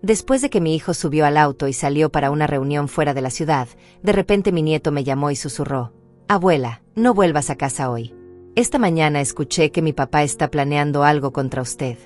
Después de que mi hijo subió al auto y salió para una reunión fuera de la ciudad, de repente mi nieto me llamó y susurró: «Abuela, no vuelvas a casa hoy. Esta mañana escuché que mi papá está planeando algo contra usted».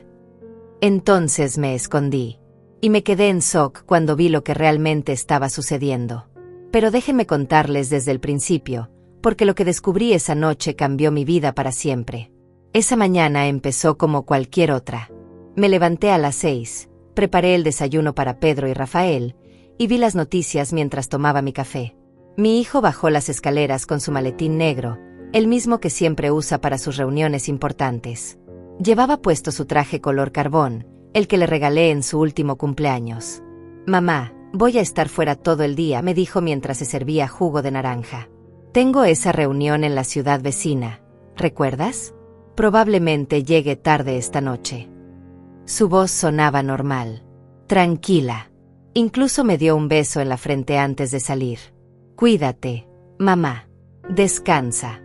Entonces me escondí. Y me quedé en shock cuando vi lo que realmente estaba sucediendo. Pero déjenme contarles desde el principio, porque lo que descubrí esa noche cambió mi vida para siempre. Esa mañana empezó como cualquier otra. Me levanté a las 6, preparé el desayuno para Pedro y Rafael, y vi las noticias mientras tomaba mi café. Mi hijo bajó las escaleras con su maletín negro, el mismo que siempre usa para sus reuniones importantes. Llevaba puesto su traje color carbón, el que le regalé en su último cumpleaños. «Mamá, voy a estar fuera todo el día», me dijo mientras se servía jugo de naranja. «Tengo esa reunión en la ciudad vecina, ¿recuerdas? Probablemente llegue tarde esta noche». Su voz sonaba normal, tranquila. Incluso me dio un beso en la frente antes de salir. «Cuídate, mamá. Descansa».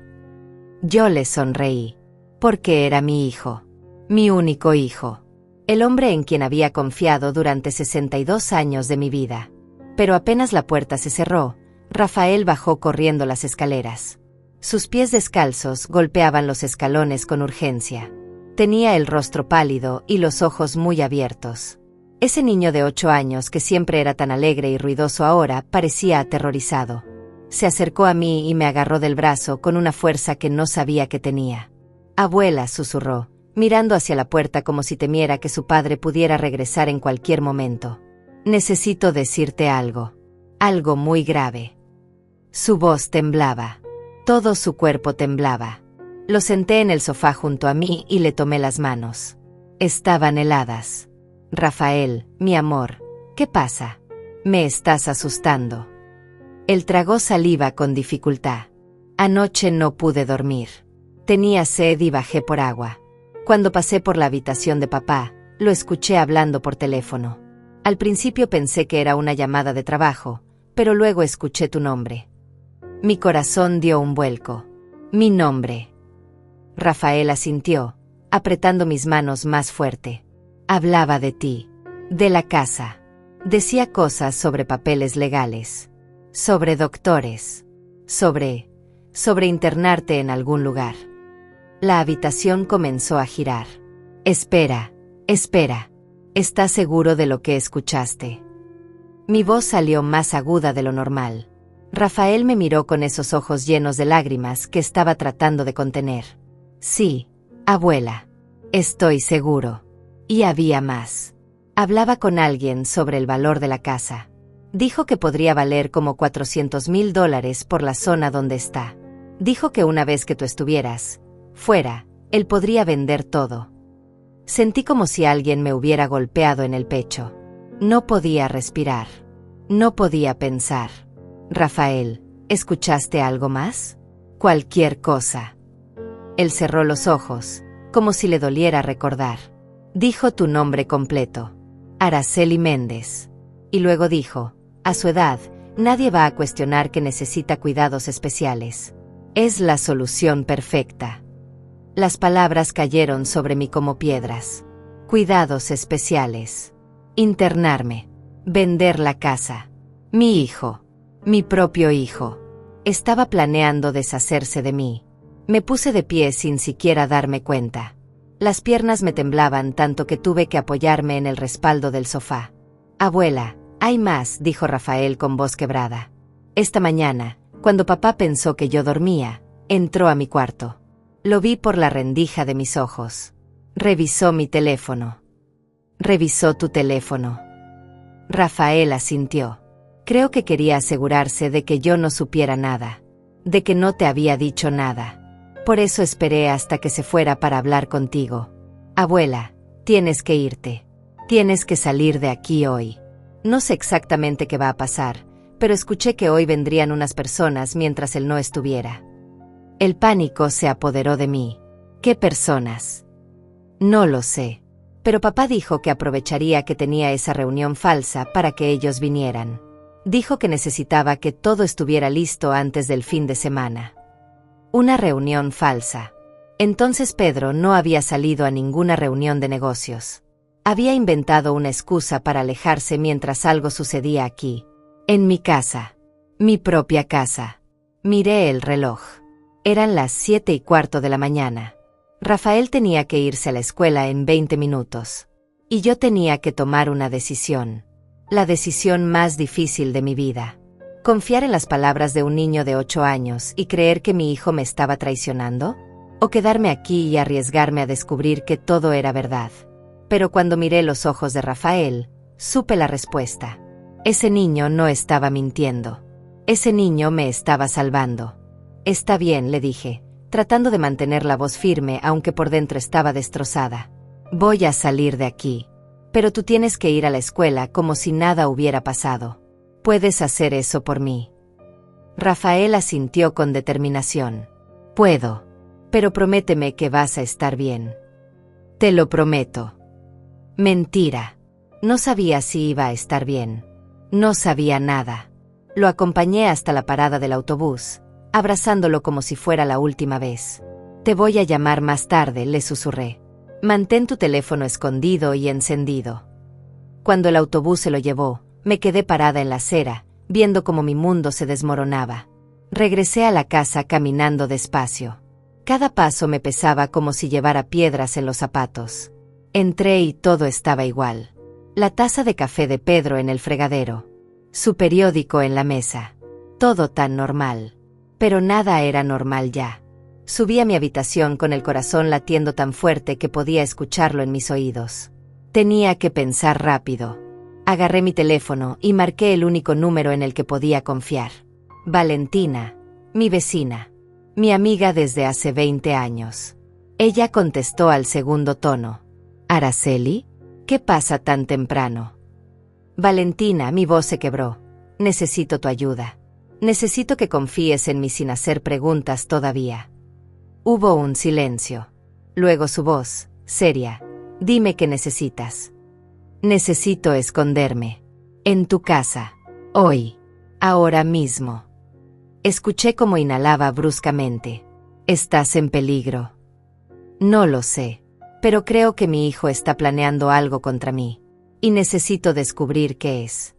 Yo le sonreí, porque era mi hijo, mi único hijo, el hombre en quien había confiado durante 62 años de mi vida. Pero apenas la puerta se cerró, Rafael bajó corriendo las escaleras. Sus pies descalzos golpeaban los escalones con urgencia. Tenía el rostro pálido y los ojos muy abiertos. Ese niño de 8 años que siempre era tan alegre y ruidoso ahora parecía aterrorizado. Se acercó a mí y me agarró del brazo con una fuerza que no sabía que tenía. «Abuela», susurró, mirando hacia la puerta como si temiera que su padre pudiera regresar en cualquier momento. «Necesito decirte algo. Algo muy grave». Su voz temblaba. Todo su cuerpo temblaba. Lo senté en el sofá junto a mí y le tomé las manos. Estaban heladas. «Rafael, mi amor, ¿qué pasa? Me estás asustando». Él tragó saliva con dificultad. «Anoche no pude dormir. Tenía sed y bajé por agua. Cuando pasé por la habitación de papá, lo escuché hablando por teléfono. Al principio pensé que era una llamada de trabajo, pero luego escuché tu nombre». Mi corazón dio un vuelco. «Mi nombre». Rafael asintió, apretando mis manos más fuerte. «Hablaba de ti, de la casa. Decía cosas sobre papeles legales, sobre doctores, sobre internarte en algún lugar». La habitación comenzó a girar. «Espera, espera. ¿Estás seguro de lo que escuchaste?» Mi voz salió más aguda de lo normal. Rafael me miró con esos ojos llenos de lágrimas que estaba tratando de contener. «Sí, abuela. Estoy seguro. Y había más. Hablaba con alguien sobre el valor de la casa. Dijo que podría valer como $400,000 por la zona donde está. Dijo que una vez que tú estuvieras fuera, él podría vender todo». Sentí como si alguien me hubiera golpeado en el pecho. No podía respirar. No podía pensar. «Rafael, ¿escuchaste algo más? Cualquier cosa». Él cerró los ojos, como si le doliera recordar. Dijo tu nombre completo: Araceli Méndez. Y luego dijo: «A su edad, nadie va a cuestionar que necesita cuidados especiales. Es la solución perfecta». Las palabras cayeron sobre mí como piedras. Cuidados especiales. Internarme. Vender la casa. Mi hijo. Mi propio hijo. Estaba planeando deshacerse de mí. Me puse de pie sin siquiera darme cuenta. Las piernas me temblaban tanto que tuve que apoyarme en el respaldo del sofá. «Abuela, hay más», dijo Rafael con voz quebrada. «Esta mañana, cuando papá pensó que yo dormía, entró a mi cuarto. Lo vi por la rendija de mis ojos. Revisó mi teléfono». «¿Revisó tu teléfono?» Rafael asintió. «Creo que quería asegurarse de que yo no supiera nada. De que no te había dicho nada. Por eso esperé hasta que se fuera para hablar contigo. Abuela, tienes que irte. Tienes que salir de aquí hoy. No sé exactamente qué va a pasar, pero escuché que hoy vendrían unas personas mientras él no estuviera». El pánico se apoderó de mí. ¿Qué personas? No lo sé. Pero papá dijo que aprovecharía que tenía esa reunión falsa para que ellos vinieran. Dijo que necesitaba que todo estuviera listo antes del fin de semana. Una reunión falsa. Entonces Pedro no había salido a ninguna reunión de negocios. Había inventado una excusa para alejarse mientras algo sucedía aquí. En mi casa. Mi propia casa. Miré el reloj. Eran las 7:15 de la mañana. Rafael tenía que irse a la escuela en 20 minutos. Y yo tenía que tomar una decisión. La decisión más difícil de mi vida. ¿Confiar en las palabras de un niño de 8 años y creer que mi hijo me estaba traicionando? ¿O quedarme aquí y arriesgarme a descubrir que todo era verdad? Pero cuando miré los ojos de Rafael, supe la respuesta. Ese niño no estaba mintiendo. Ese niño me estaba salvando. Está bien, le dije, tratando de mantener la voz firme aunque por dentro estaba destrozada. Voy a salir de aquí. Pero tú tienes que ir a la escuela como si nada hubiera pasado. ¿Puedes hacer eso por mí? Rafael asintió con determinación. Puedo. Pero prométeme que vas a estar bien. Te lo prometo. Mentira. No sabía si iba a estar bien. No sabía nada. Lo acompañé hasta la parada del autobús, abrazándolo como si fuera la última vez. Te voy a llamar más tarde, le susurré. Mantén tu teléfono escondido y encendido. Cuando el autobús se lo llevó, me quedé parada en la acera, viendo cómo mi mundo se desmoronaba. Regresé a la casa caminando despacio. Cada paso me pesaba como si llevara piedras en los zapatos. Entré y todo estaba igual. La taza de café de Pedro en el fregadero. Su periódico en la mesa. Todo tan normal. Pero nada era normal ya. Subí a mi habitación con el corazón latiendo tan fuerte que podía escucharlo en mis oídos. Tenía que pensar rápido. Agarré mi teléfono y marqué el único número en el que podía confiar. Valentina, mi vecina. Mi amiga desde hace 20 años. Ella contestó al segundo tono. ¿Araceli? ¿Qué pasa tan temprano? Valentina, mi voz se quebró. Necesito tu ayuda. Necesito que confíes en mí sin hacer preguntas todavía. Hubo un silencio. Luego su voz, seria. Dime qué necesitas. Necesito esconderme. En tu casa. Hoy. Ahora mismo. Escuché cómo inhalaba bruscamente. ¿Estás en peligro? No lo sé. Pero creo que mi hijo está planeando algo contra mí. Y necesito descubrir qué es.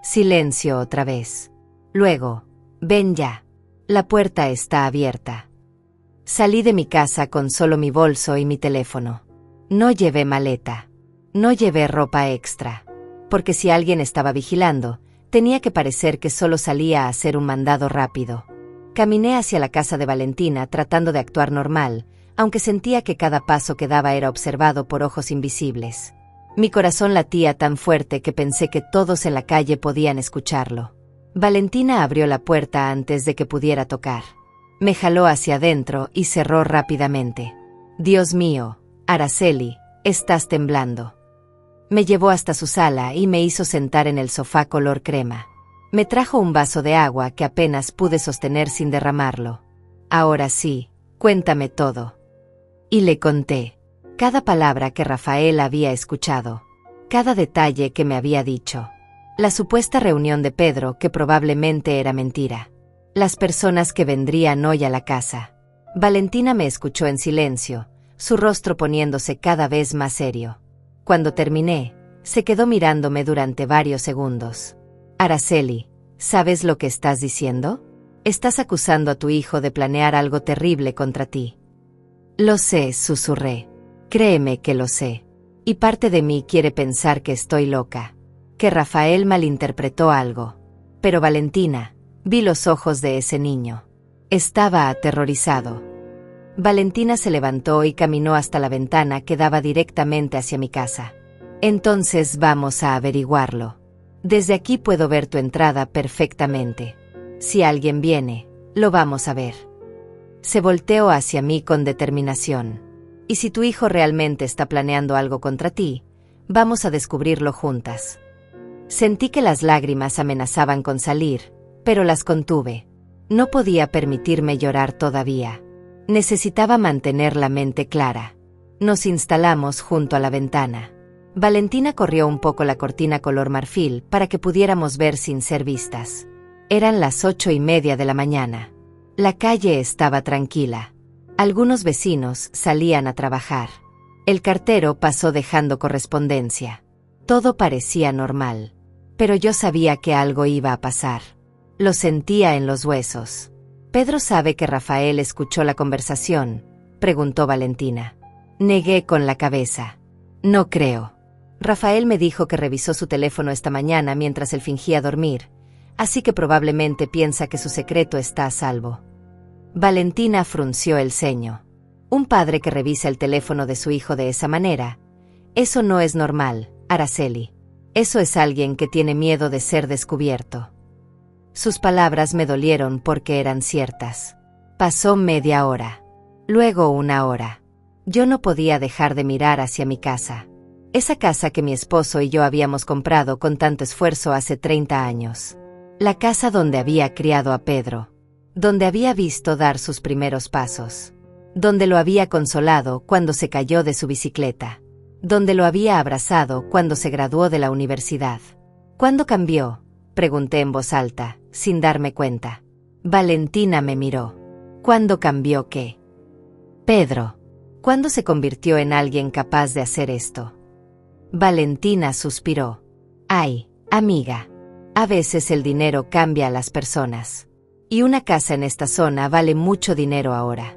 Silencio otra vez. Luego, ven ya. La puerta está abierta. Salí de mi casa con solo mi bolso y mi teléfono. No llevé maleta. No llevé ropa extra. Porque si alguien estaba vigilando, tenía que parecer que solo salía a hacer un mandado rápido. Caminé hacia la casa de Valentina tratando de actuar normal, aunque sentía que cada paso que daba era observado por ojos invisibles. Mi corazón latía tan fuerte que pensé que todos en la calle podían escucharlo. Valentina abrió la puerta antes de que pudiera tocar. Me jaló hacia adentro y cerró rápidamente. Dios mío, Araceli, estás temblando. Me llevó hasta su sala y me hizo sentar en el sofá color crema. Me trajo un vaso de agua que apenas pude sostener sin derramarlo. Ahora sí, cuéntame todo. Y le conté. Cada palabra que Rafael había escuchado. Cada detalle que me había dicho. La supuesta reunión de Pedro, que probablemente era mentira. Las personas que vendrían hoy a la casa. Valentina me escuchó en silencio, su rostro poniéndose cada vez más serio. Cuando terminé, se quedó mirándome durante varios segundos. Araceli, ¿sabes lo que estás diciendo? Estás acusando a tu hijo de planear algo terrible contra ti. Lo sé, susurré. Créeme que lo sé. Y parte de mí quiere pensar que estoy loca. Que Rafael malinterpretó algo. Pero Valentina, vi los ojos de ese niño. Estaba aterrorizado. Valentina se levantó y caminó hasta la ventana que daba directamente hacia mi casa. Entonces vamos a averiguarlo. Desde aquí puedo ver tu entrada perfectamente. Si alguien viene, lo vamos a ver. Se volteó hacia mí con determinación. Y si tu hijo realmente está planeando algo contra ti, vamos a descubrirlo juntas. Sentí que las lágrimas amenazaban con salir, pero las contuve. No podía permitirme llorar todavía. Necesitaba mantener la mente clara. Nos instalamos junto a la ventana. Valentina corrió un poco la cortina color marfil para que pudiéramos ver sin ser vistas. Eran las 8:30 de la mañana. La calle estaba tranquila. Algunos vecinos salían a trabajar. El cartero pasó dejando correspondencia. Todo parecía normal. Pero yo sabía que algo iba a pasar. Lo sentía en los huesos. «¿Pedro sabe que Rafael escuchó la conversación?», preguntó Valentina. Negué con la cabeza. «No creo. Rafael me dijo que revisó su teléfono esta mañana mientras él fingía dormir, así que probablemente piensa que su secreto está a salvo». Valentina frunció el ceño. Un padre que revisa el teléfono de su hijo de esa manera. Eso no es normal, Araceli. Eso es alguien que tiene miedo de ser descubierto. Sus palabras me dolieron porque eran ciertas. Pasó media hora. Luego 1 hora. Yo no podía dejar de mirar hacia mi casa. Esa casa que mi esposo y yo habíamos comprado con tanto esfuerzo hace 30 años. La casa donde había criado a Pedro. Donde había visto dar sus primeros pasos. Donde lo había consolado cuando se cayó de su bicicleta. Donde lo había abrazado cuando se graduó de la universidad. ¿Cuándo cambió?, pregunté en voz alta, sin darme cuenta. Valentina me miró. ¿Cuándo cambió qué? Pedro. ¿Cuándo se convirtió en alguien capaz de hacer esto? Valentina suspiró. Ay, amiga. A veces el dinero cambia a las personas. Y una casa en esta zona vale mucho dinero ahora.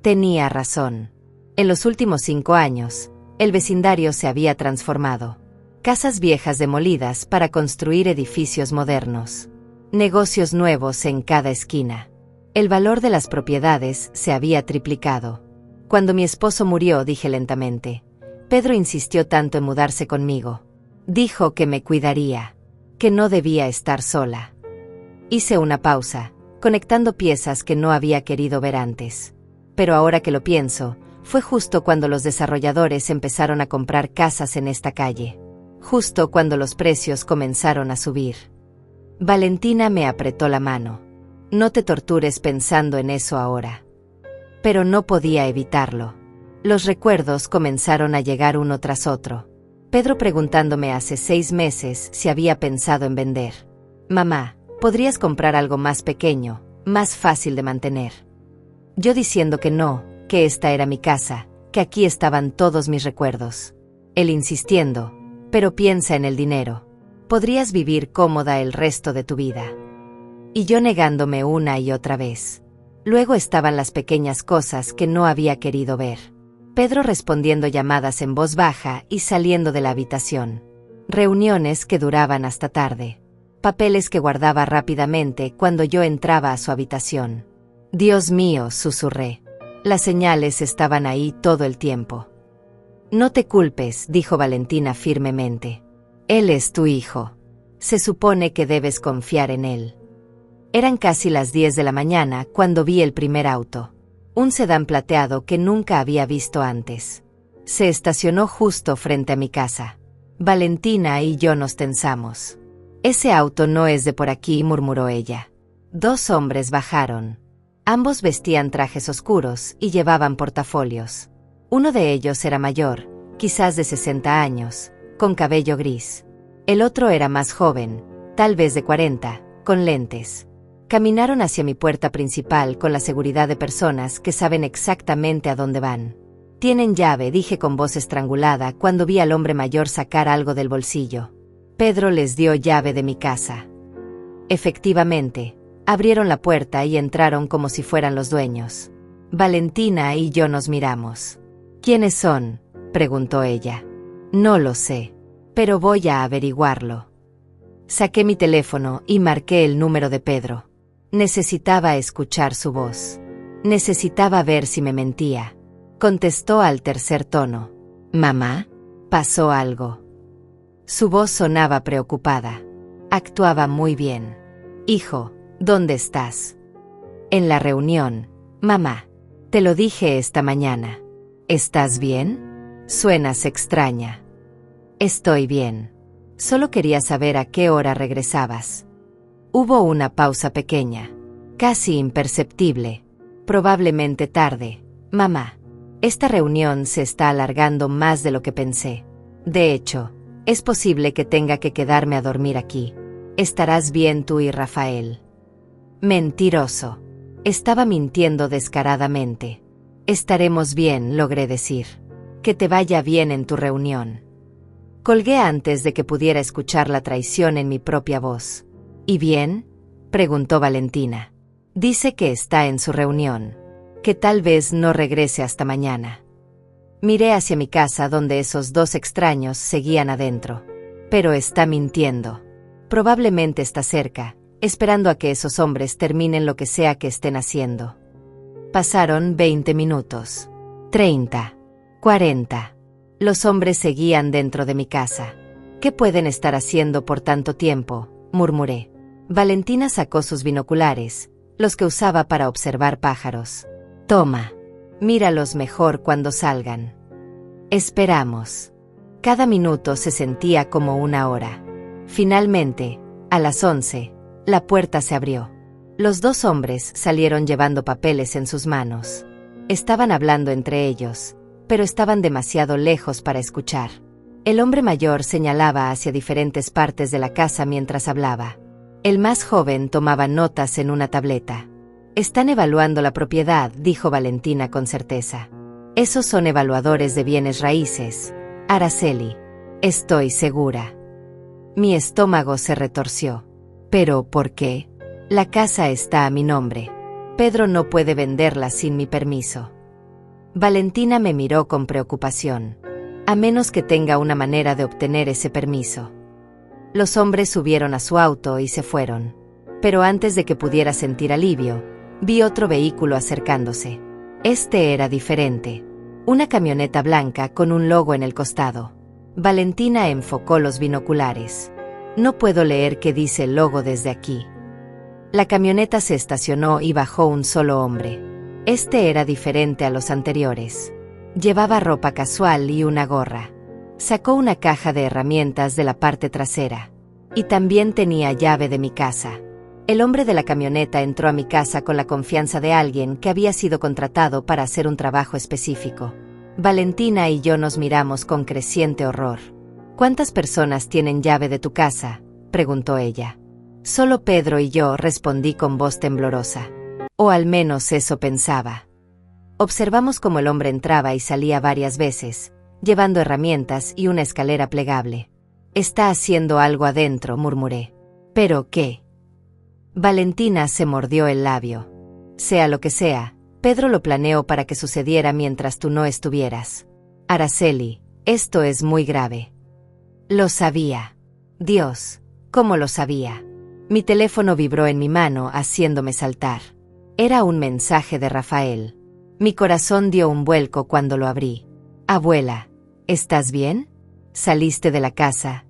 Tenía razón. En los últimos 5 años, el vecindario se había transformado. Casas viejas demolidas para construir edificios modernos. Negocios nuevos en cada esquina. El valor de las propiedades se había triplicado. Cuando mi esposo murió, dije lentamente, Pedro insistió tanto en mudarse conmigo. Dijo que me cuidaría, que no debía estar sola. Hice una pausa, conectando piezas que no había querido ver antes. Pero ahora que lo pienso, fue justo cuando los desarrolladores empezaron a comprar casas en esta calle. Justo cuando los precios comenzaron a subir. Valentina me apretó la mano. No te tortures pensando en eso ahora. Pero no podía evitarlo. Los recuerdos comenzaron a llegar uno tras otro. Pedro preguntándome hace 6 meses si había pensado en vender. Mamá, ¿podrías comprar algo más pequeño, más fácil de mantener? Yo diciendo que no, que esta era mi casa, que aquí estaban todos mis recuerdos. Él insistiendo, pero piensa en el dinero. Podrías vivir cómoda el resto de tu vida. Y yo negándome una y otra vez. Luego estaban las pequeñas cosas que no había querido ver. Pedro respondiendo llamadas en voz baja y saliendo de la habitación. Reuniones que duraban hasta tarde. Papeles que guardaba rápidamente cuando yo entraba a su habitación. Dios mío, susurré. Las señales estaban ahí todo el tiempo. No te culpes, dijo Valentina firmemente. Él es tu hijo. Se supone que debes confiar en él. Eran casi las 10 de la mañana cuando vi el primer auto. Un sedán plateado que nunca había visto antes. Se estacionó justo frente a mi casa. Valentina y yo nos tensamos. Ese auto no es de por aquí, murmuró ella. 2 hombres bajaron. Ambos vestían trajes oscuros y llevaban portafolios. Uno de ellos era mayor, quizás de 60 años, con cabello gris. El otro era más joven, tal vez de 40, con lentes. Caminaron hacia mi puerta principal con la seguridad de personas que saben exactamente a dónde van. Tienen llave, dije con voz estrangulada cuando vi al hombre mayor sacar algo del bolsillo. Pedro les dio llave de mi casa. Efectivamente, abrieron la puerta y entraron como si fueran los dueños. Valentina y yo nos miramos. ¿Quiénes son?, preguntó ella. No lo sé, pero voy a averiguarlo. Saqué mi teléfono y marqué el número de Pedro. Necesitaba escuchar su voz. Necesitaba ver si me mentía. Contestó al tercer tono. ¿Mamá? ¿Pasó algo? Su voz sonaba preocupada. Actuaba muy bien. Hijo, ¿dónde estás? En la reunión, mamá. Te lo dije esta mañana. ¿Estás bien? Suenas extraña. Estoy bien. Solo quería saber a qué hora regresabas. Hubo una pausa pequeña, casi imperceptible. Probablemente tarde, mamá. Esta reunión se está alargando más de lo que pensé. De hecho, es posible que tenga que quedarme a dormir aquí. ¿Estarás bien tú y Rafael? Mentiroso. Estaba mintiendo descaradamente. Estaremos bien, logré decir. Que te vaya bien en tu reunión. Colgué antes de que pudiera escuchar la traición en mi propia voz. ¿Y bien?, preguntó Valentina. Dice que está en su reunión, que tal vez no regrese hasta mañana. Miré hacia mi casa donde esos dos extraños seguían adentro. Pero está mintiendo. Probablemente está cerca, esperando a que esos hombres terminen lo que sea que estén haciendo. Pasaron 20 minutos. 30. 40. Los hombres seguían dentro de mi casa. ¿Qué pueden estar haciendo por tanto tiempo?, murmuré. Valentina sacó sus binoculares, los que usaba para observar pájaros. Toma. Míralos mejor cuando salgan. Esperamos. Cada minuto se sentía como una hora. Finalmente, a las 11, la puerta se abrió. Los dos hombres salieron llevando papeles en sus manos. Estaban hablando entre ellos, pero estaban demasiado lejos para escuchar. El hombre mayor señalaba hacia diferentes partes de la casa mientras hablaba. El más joven tomaba notas en una tableta. Están evaluando la propiedad, dijo Valentina con certeza. Esos son evaluadores de bienes raíces, Araceli. Estoy segura. Mi estómago se retorció. ¿Pero por qué? La casa está a mi nombre. Pedro no puede venderla sin mi permiso. Valentina me miró con preocupación. A menos que tenga una manera de obtener ese permiso. Los hombres subieron a su auto y se fueron. Pero antes de que pudiera sentir alivio, vi otro vehículo acercándose. Este era diferente. Una camioneta blanca con un logo en el costado. Valentina enfocó los binoculares. No puedo leer qué dice el logo desde aquí. La camioneta se estacionó y bajó un solo hombre. Este era diferente a los anteriores. Llevaba ropa casual y una gorra. Sacó una caja de herramientas de la parte trasera. Y también tenía llave de mi casa. El hombre de la camioneta entró a mi casa con la confianza de alguien que había sido contratado para hacer un trabajo específico. Valentina y yo nos miramos con creciente horror. ¿Cuántas personas tienen llave de tu casa?, preguntó ella. Solo Pedro y yo, respondí con voz temblorosa. O al menos eso pensaba. Observamos cómo el hombre entraba y salía varias veces, llevando herramientas y una escalera plegable. Está haciendo algo adentro, murmuré. ¿Pero qué? Valentina se mordió el labio. Sea lo que sea, Pedro lo planeó para que sucediera mientras tú no estuvieras. Araceli, esto es muy grave. Lo sabía. Dios, ¿cómo lo sabía? Mi teléfono vibró en mi mano haciéndome saltar. Era un mensaje de Rafael. Mi corazón dio un vuelco cuando lo abrí. Abuela, ¿estás bien? ¿Saliste de la casa?,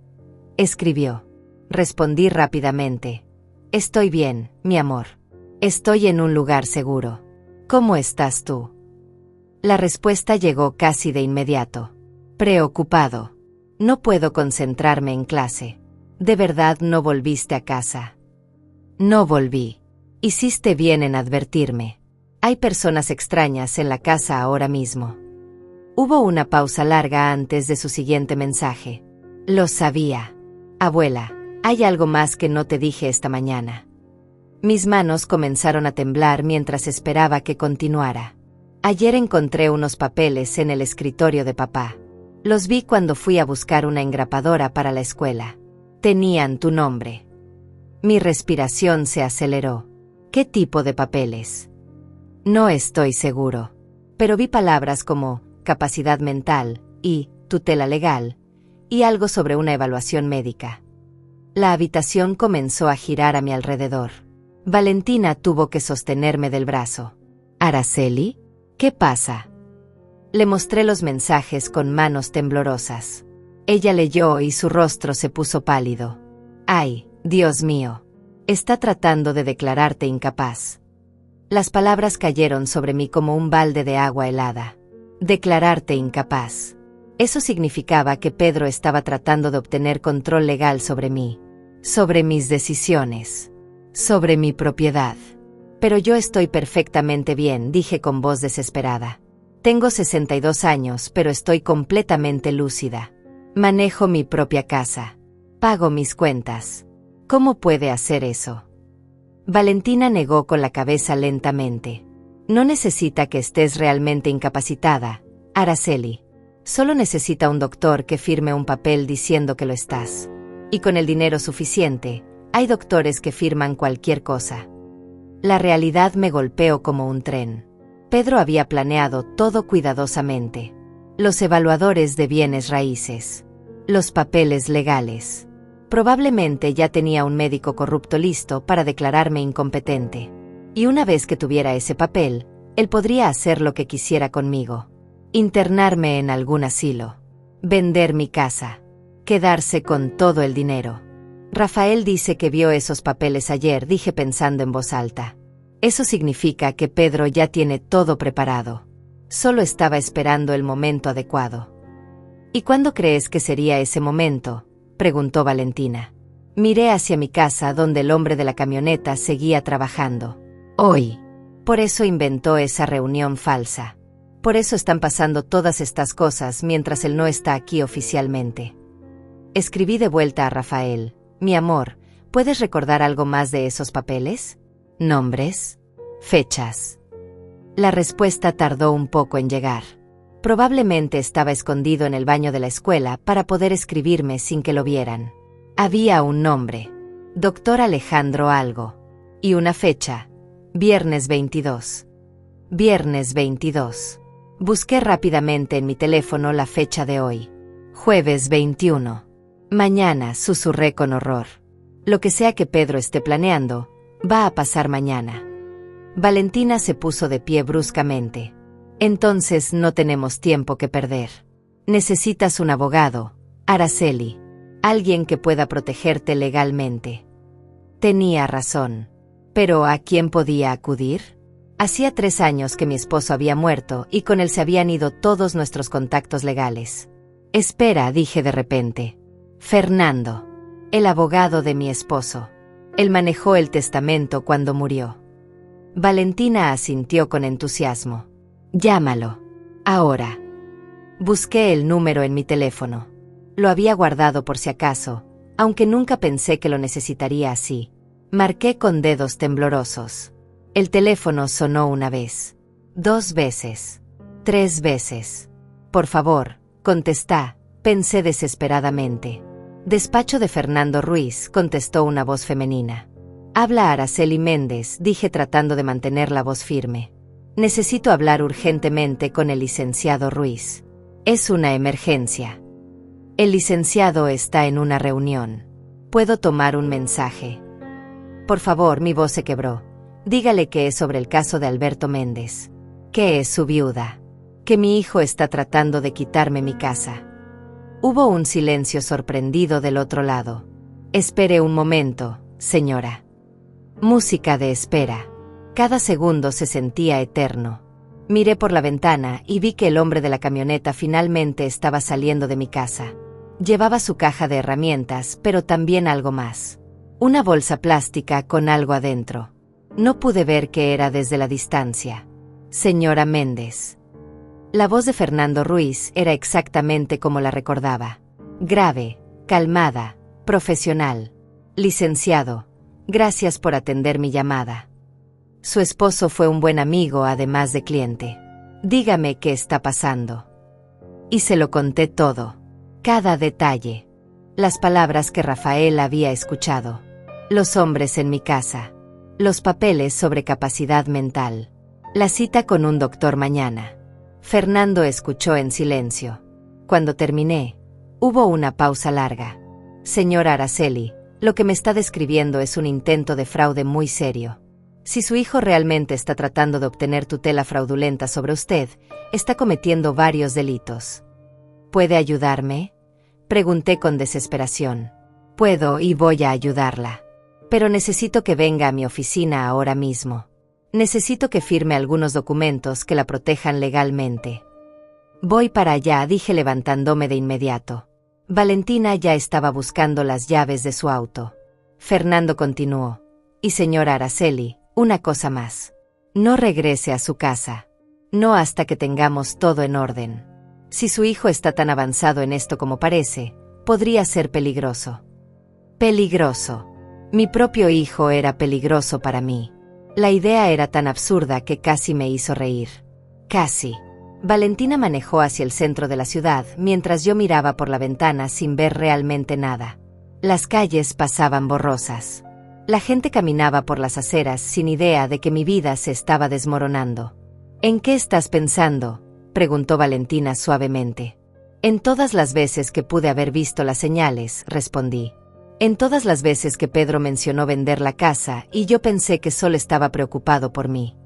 escribió. Respondí rápidamente. Estoy bien, mi amor. Estoy en un lugar seguro. ¿Cómo estás tú? La respuesta llegó casi de inmediato. Preocupado. No puedo concentrarme en clase. ¿De verdad no volviste a casa? No volví. Hiciste bien en advertirme. Hay personas extrañas en la casa ahora mismo. Hubo una pausa larga antes de su siguiente mensaje. Lo sabía. Abuela, hay algo más que no te dije esta mañana. Mis manos comenzaron a temblar mientras esperaba que continuara. Ayer encontré unos papeles en el escritorio de papá. Los vi cuando fui a buscar una engrapadora para la escuela. Tenían tu nombre. Mi respiración se aceleró. ¿Qué tipo de papeles? No estoy seguro. Pero vi palabras como capacidad mental y tutela legal, y algo sobre una evaluación médica. La habitación comenzó a girar a mi alrededor. Valentina tuvo que sostenerme del brazo. ¿Araceli? ¿Qué pasa? Le mostré los mensajes con manos temblorosas. Ella leyó y su rostro se puso pálido. ¡Ay, Dios mío! Está tratando de declararte incapaz. Las palabras cayeron sobre mí como un balde de agua helada. Declararte incapaz. Eso significaba que Pedro estaba tratando de obtener control legal sobre mí, sobre mis decisiones, sobre mi propiedad. Pero yo estoy perfectamente bien, dije con voz desesperada. Tengo 62 años, pero estoy completamente lúcida. Manejo mi propia casa. Pago mis cuentas. ¿Cómo puede hacer eso? Valentina negó con la cabeza lentamente. No necesita que estés realmente incapacitada, Araceli. Solo necesita un doctor que firme un papel diciendo que lo estás. Y con el dinero suficiente, hay doctores que firman cualquier cosa. La realidad me golpeó como un tren. Pedro había planeado todo cuidadosamente. Los evaluadores de bienes raíces. Los papeles legales. Probablemente ya tenía un médico corrupto listo para declararme incompetente. Y una vez que tuviera ese papel, él podría hacer lo que quisiera conmigo. Internarme en algún asilo. Vender mi casa. Quedarse con todo el dinero. Rafael dice que vio esos papeles ayer, dije pensando en voz alta. Eso significa que Pedro ya tiene todo preparado. Solo estaba esperando el momento adecuado. ¿Y cuándo crees que sería ese momento?, preguntó Valentina. Miré hacia mi casa donde el hombre de la camioneta seguía trabajando. Hoy. Por eso inventó esa reunión falsa. Por eso están pasando todas estas cosas mientras él no está aquí oficialmente. Escribí de vuelta a Rafael. Mi amor, ¿puedes recordar algo más de esos papeles? ¿Nombres? ¿Fechas? La respuesta tardó un poco en llegar. Probablemente estaba escondido en el baño de la escuela para poder escribirme sin que lo vieran. Había un nombre. Doctor Alejandro algo. Y una fecha. Viernes 22. Viernes 22. Busqué rápidamente en mi teléfono la fecha de hoy. Jueves 21. Mañana, susurré con horror. Lo que sea que Pedro esté planeando, va a pasar mañana. Valentina se puso de pie bruscamente. Entonces no tenemos tiempo que perder. Necesitas un abogado, Araceli. Alguien que pueda protegerte legalmente. Tenía razón. ¿Pero a quién podía acudir? Hacía 3 años que mi esposo había muerto y con él se habían ido todos nuestros contactos legales. Espera, dije de repente. Fernando. El abogado de mi esposo. Él manejó el testamento cuando murió. Valentina asintió con entusiasmo. Llámalo. Ahora. Busqué el número en mi teléfono. Lo había guardado por si acaso, aunque nunca pensé que lo necesitaría así. Marqué con dedos temblorosos. El teléfono sonó 1 vez. 2 veces. 3 veces. Por favor, contestá, pensé desesperadamente. Despacho de Fernando Ruiz, contestó una voz femenina. Habla Araceli Méndez, dije tratando de mantener la voz firme. Necesito hablar urgentemente con el licenciado Ruiz. Es una emergencia. El licenciado está en una reunión. ¿Puedo tomar un mensaje? Por favor, mi voz se quebró. Dígale que es sobre el caso de Alberto Méndez. Que es su viuda. Que mi hijo está tratando de quitarme mi casa. Hubo un silencio sorprendido del otro lado. Espere un momento, señora. Música de espera. Cada segundo se sentía eterno. Miré por la ventana y vi que el hombre de la camioneta finalmente estaba saliendo de mi casa. Llevaba su caja de herramientas, pero también algo más. Una bolsa plástica con algo adentro. No pude ver qué era desde la distancia. Señora Méndez. La voz de Fernando Ruiz era exactamente como la recordaba. Grave, calmada, profesional. Licenciado, gracias por atender mi llamada. Su esposo fue un buen amigo además de cliente. Dígame qué está pasando. Y se lo conté todo. Cada detalle. Las palabras que Rafael había escuchado. Los hombres en mi casa. Los papeles sobre capacidad mental. La cita con un doctor mañana. Fernando escuchó en silencio. Cuando terminé, hubo una pausa larga. Señora Araceli, lo que me está describiendo es un intento de fraude muy serio. Si su hijo realmente está tratando de obtener tutela fraudulenta sobre usted, está cometiendo varios delitos. ¿Puede ayudarme?, pregunté con desesperación. Puedo y voy a ayudarla. Pero necesito que venga a mi oficina ahora mismo. Necesito que firme algunos documentos que la protejan legalmente. Voy para allá, dije levantándome de inmediato. Valentina ya estaba buscando las llaves de su auto. Fernando continuó. Y señora Araceli, una cosa más. No regrese a su casa. No hasta que tengamos todo en orden. Si su hijo está tan avanzado en esto como parece, podría ser peligroso. Peligroso. Mi propio hijo era peligroso para mí. La idea era tan absurda que casi me hizo reír. Casi. Valentina manejó hacia el centro de la ciudad mientras yo miraba por la ventana sin ver realmente nada. Las calles pasaban borrosas. La gente caminaba por las aceras sin idea de que mi vida se estaba desmoronando. ¿En qué estás pensando?, preguntó Valentina suavemente. En todas las veces que pude haber visto las señales, respondí. En todas las veces que Pedro mencionó vender la casa y yo pensé que solo estaba preocupado por mí.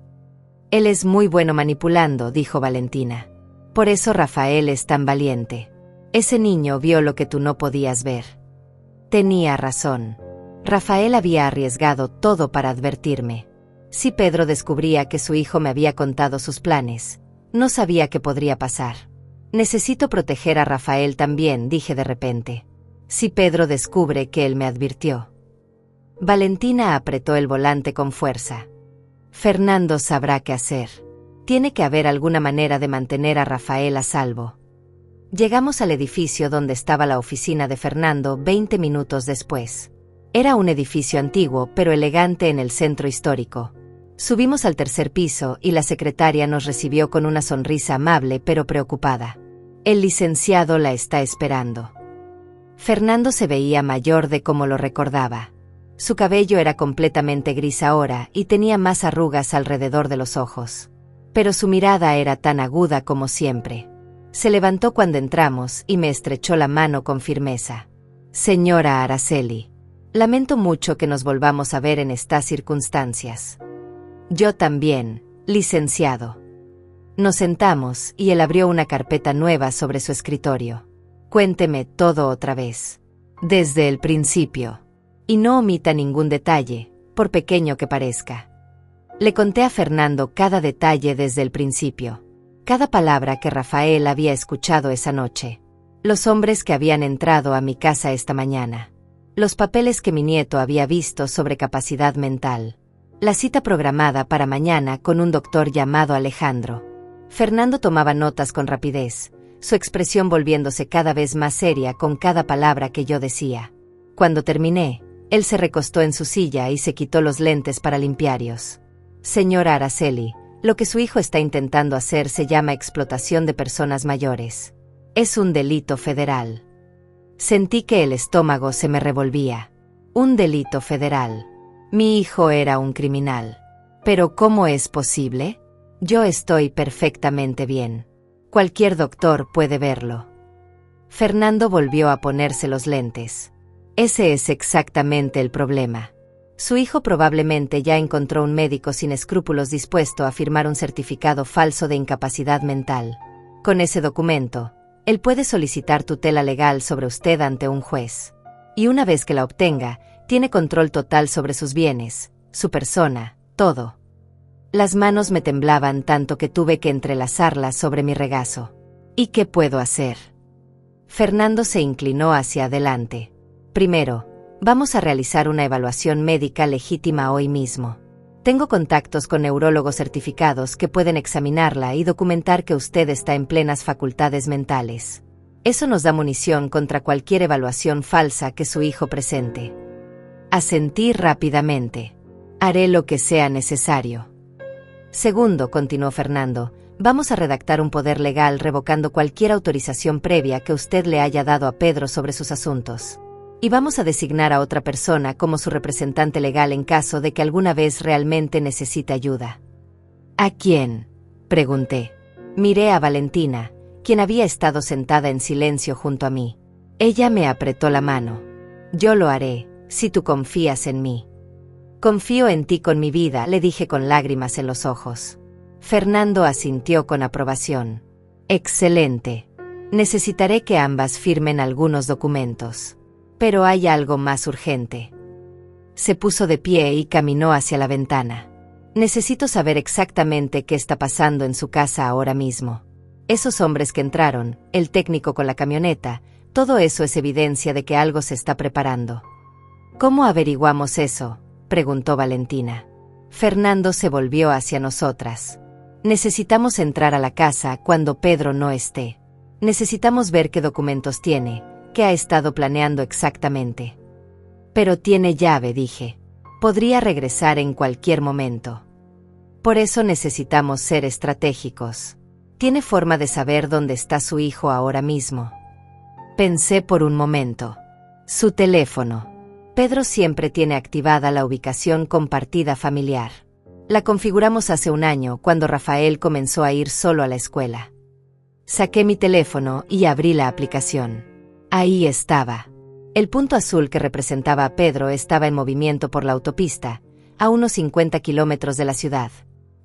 Él es muy bueno manipulando, dijo Valentina. Por eso Rafael es tan valiente. Ese niño vio lo que tú no podías ver. Tenía razón. Rafael había arriesgado todo para advertirme. Si Pedro descubría que su hijo me había contado sus planes, no sabía qué podría pasar. Necesito proteger a Rafael también, dije de repente. Si Pedro descubre que él me advirtió. Valentina apretó el volante con fuerza. Fernando sabrá qué hacer. Tiene que haber alguna manera de mantener a Rafael a salvo. Llegamos al edificio donde estaba la oficina de Fernando 20 minutos después. Era un edificio antiguo, pero elegante en el centro histórico. Subimos al tercer piso y la secretaria nos recibió con una sonrisa amable pero preocupada. El licenciado la está esperando. Fernando se veía mayor de como lo recordaba. Su cabello era completamente gris ahora y tenía más arrugas alrededor de los ojos. Pero su mirada era tan aguda como siempre. Se levantó cuando entramos y me estrechó la mano con firmeza. Señora Araceli, lamento mucho que nos volvamos a ver en estas circunstancias. Yo también, licenciado. Nos sentamos y él abrió una carpeta nueva sobre su escritorio. Cuénteme todo otra vez. Desde el principio. Y no omita ningún detalle, por pequeño que parezca. Le conté a Fernando cada detalle desde el principio. Cada palabra que Rafael había escuchado esa noche. Los hombres que habían entrado a mi casa esta mañana. Los papeles que mi nieto había visto sobre capacidad mental. La cita programada para mañana con un doctor llamado Alejandro. Fernando tomaba notas con rapidez, su expresión volviéndose cada vez más seria con cada palabra que yo decía. Cuando terminé, él se recostó en su silla y se quitó los lentes para limpiarlos. Señora Araceli, lo que su hijo está intentando hacer se llama explotación de personas mayores. Es un delito federal. Sentí que el estómago se me revolvía. Un delito federal. Mi hijo era un criminal. ¿Pero cómo es posible? Yo estoy perfectamente bien. Cualquier doctor puede verlo. Fernando volvió a ponerse los lentes. Ese es exactamente el problema. Su hijo probablemente ya encontró un médico sin escrúpulos dispuesto a firmar un certificado falso de incapacidad mental. Con ese documento, él puede solicitar tutela legal sobre usted ante un juez. Y una vez que la obtenga, tiene control total sobre sus bienes, su persona, todo. Las manos me temblaban tanto que tuve que entrelazarlas sobre mi regazo. ¿Y qué puedo hacer? Fernando se inclinó hacia adelante. Primero, vamos a realizar una evaluación médica legítima hoy mismo. Tengo contactos con neurólogos certificados que pueden examinarla y documentar que usted está en plenas facultades mentales. Eso nos da munición contra cualquier evaluación falsa que su hijo presente. Asentí rápidamente. Haré lo que sea necesario. Segundo, continuó Fernando, vamos a redactar un poder legal revocando cualquier autorización previa que usted le haya dado a Pedro sobre sus asuntos. Y vamos a designar a otra persona como su representante legal en caso de que alguna vez realmente necesite ayuda. ¿A quién?, pregunté. Miré a Valentina, quien había estado sentada en silencio junto a mí. Ella me apretó la mano. Yo lo haré, si tú confías en mí. Confío en ti con mi vida, le dije con lágrimas en los ojos. Fernando asintió con aprobación. Excelente. Necesitaré que ambas firmen algunos documentos. Pero hay algo más urgente. Se puso de pie y caminó hacia la ventana. Necesito saber exactamente qué está pasando en su casa ahora mismo. Esos hombres que entraron, el técnico con la camioneta, todo eso es evidencia de que algo se está preparando. ¿Cómo averiguamos eso?, preguntó Valentina. Fernando se volvió hacia nosotras. Necesitamos entrar a la casa cuando Pedro no esté. Necesitamos ver qué documentos tiene, qué ha estado planeando exactamente. Pero tiene llave, dije. Podría regresar en cualquier momento. Por eso necesitamos ser estratégicos. ¿Tiene forma de saber dónde está su hijo ahora mismo? Pensé por un momento. Su teléfono. Pedro siempre tiene activada la ubicación compartida familiar. La configuramos hace un año, cuando Rafael comenzó a ir solo a la escuela. Saqué mi teléfono y abrí la aplicación. Ahí estaba. El punto azul que representaba a Pedro estaba en movimiento por la autopista, a unos 50 kilómetros de la ciudad.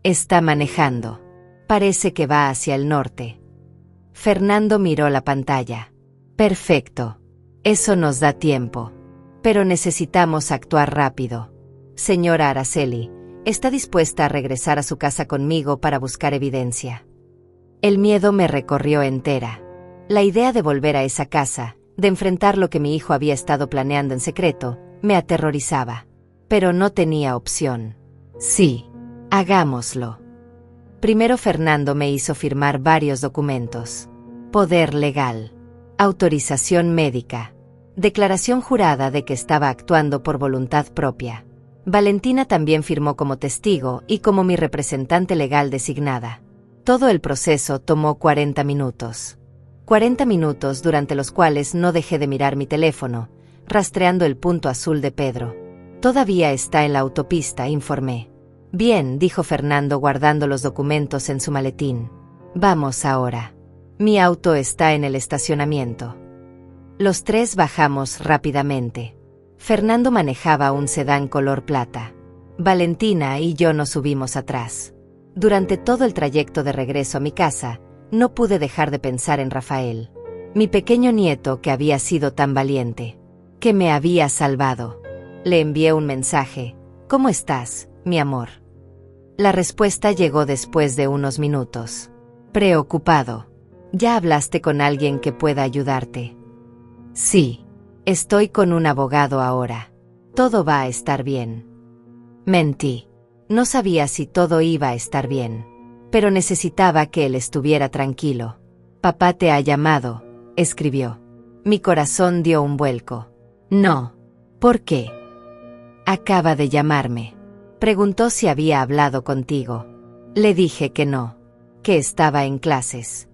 Está manejando. Parece que va hacia el norte. Fernando miró la pantalla. Perfecto. Eso nos da tiempo. Pero necesitamos actuar rápido. Señora Araceli, ¿está dispuesta a regresar a su casa conmigo para buscar evidencia? El miedo me recorrió entera. La idea de volver a esa casa, de enfrentar lo que mi hijo había estado planeando en secreto, me aterrorizaba. Pero no tenía opción. Sí, hagámoslo. Primero Fernando me hizo firmar varios documentos. Poder legal. Autorización médica. Declaración jurada de que estaba actuando por voluntad propia. Valentina también firmó como testigo y como mi representante legal designada. Todo el proceso tomó 40 minutos. 40 minutos durante los cuales no dejé de mirar mi teléfono, rastreando el punto azul de Pedro. Todavía está en la autopista, informé. Bien, dijo Fernando guardando los documentos en su maletín. Vamos ahora. Mi auto está en el estacionamiento. Los tres bajamos rápidamente. Fernando manejaba un sedán color plata. Valentina y yo nos subimos atrás. Durante todo el trayecto de regreso a mi casa, no pude dejar de pensar en Rafael. Mi pequeño nieto que había sido tan valiente. Que me había salvado. Le envié un mensaje. ¿Cómo estás, mi amor? La respuesta llegó después de unos minutos. Preocupado. ¿Ya hablaste con alguien que pueda ayudarte? Sí. Estoy con un abogado ahora. Todo va a estar bien. Mentí. No sabía si todo iba a estar bien. Pero necesitaba que él estuviera tranquilo. Papá te ha llamado, escribió. Mi corazón dio un vuelco. No. ¿Por qué? Acaba de llamarme. Preguntó si había hablado contigo. Le dije que no. Que estaba en clases.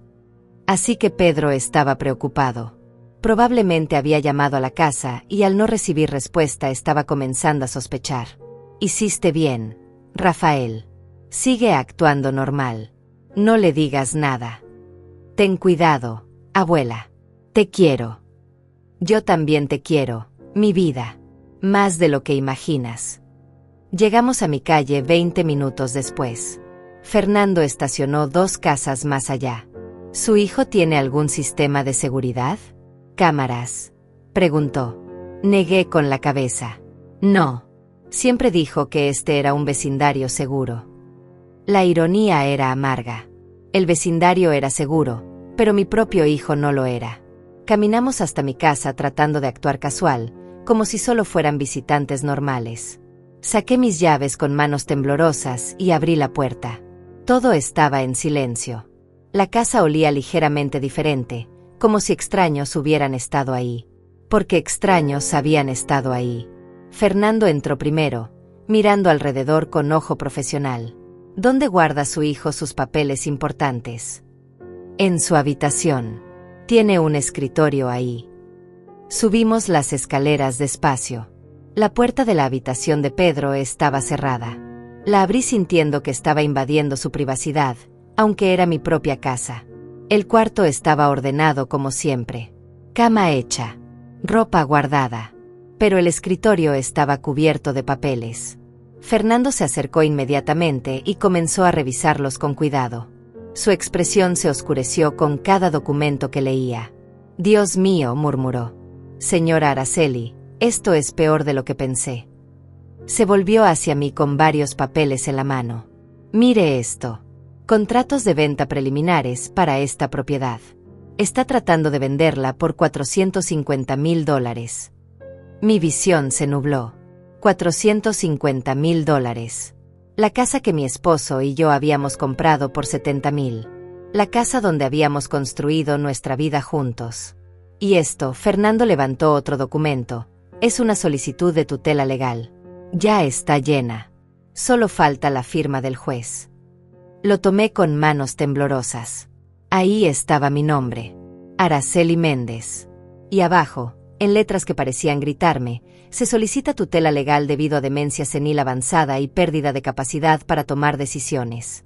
Así que Pedro estaba preocupado. Probablemente había llamado a la casa y al no recibir respuesta estaba comenzando a sospechar. Hiciste bien, Rafael. Sigue actuando normal. No le digas nada. Ten cuidado, abuela. Te quiero. Yo también te quiero, mi vida. Más de lo que imaginas. Llegamos a mi calle 20 minutos después. Fernando estacionó 2 casas más allá. ¿Su hijo tiene algún sistema de seguridad? ¿Cámaras? Preguntó. Negué con la cabeza. No. Siempre dijo que este era un vecindario seguro. La ironía era amarga. El vecindario era seguro, pero mi propio hijo no lo era. Caminamos hasta mi casa tratando de actuar casual, como si solo fueran visitantes normales. Saqué mis llaves con manos temblorosas y abrí la puerta. Todo estaba en silencio. La casa olía ligeramente diferente, como si extraños hubieran estado ahí. Porque extraños habían estado ahí. Fernando entró primero, mirando alrededor con ojo profesional. ¿Dónde guarda su hijo sus papeles importantes? En su habitación. Tiene un escritorio ahí. Subimos las escaleras despacio. La puerta de la habitación de Pedro estaba cerrada. La abrí sintiendo que estaba invadiendo su privacidad, aunque era mi propia casa. El cuarto estaba ordenado como siempre. Cama hecha. Ropa guardada. Pero el escritorio estaba cubierto de papeles. Fernando se acercó inmediatamente y comenzó a revisarlos con cuidado. Su expresión se oscureció con cada documento que leía. Dios mío, murmuró. Señora Araceli, esto es peor de lo que pensé. Se volvió hacia mí con varios papeles en la mano. Mire esto. Contratos de venta preliminares para esta propiedad. Está tratando de venderla por $450,000. Mi visión se nubló. $450,000. La casa que mi esposo y yo habíamos comprado por $70,000. La casa donde habíamos construido nuestra vida juntos. Y esto, Fernando levantó otro documento. Es una solicitud de tutela legal. Ya está llena. Solo falta la firma del juez. Lo tomé con manos temblorosas. Ahí estaba mi nombre. Araceli Méndez. Y abajo, en letras que parecían gritarme, se solicita tutela legal debido a demencia senil avanzada y pérdida de capacidad para tomar decisiones.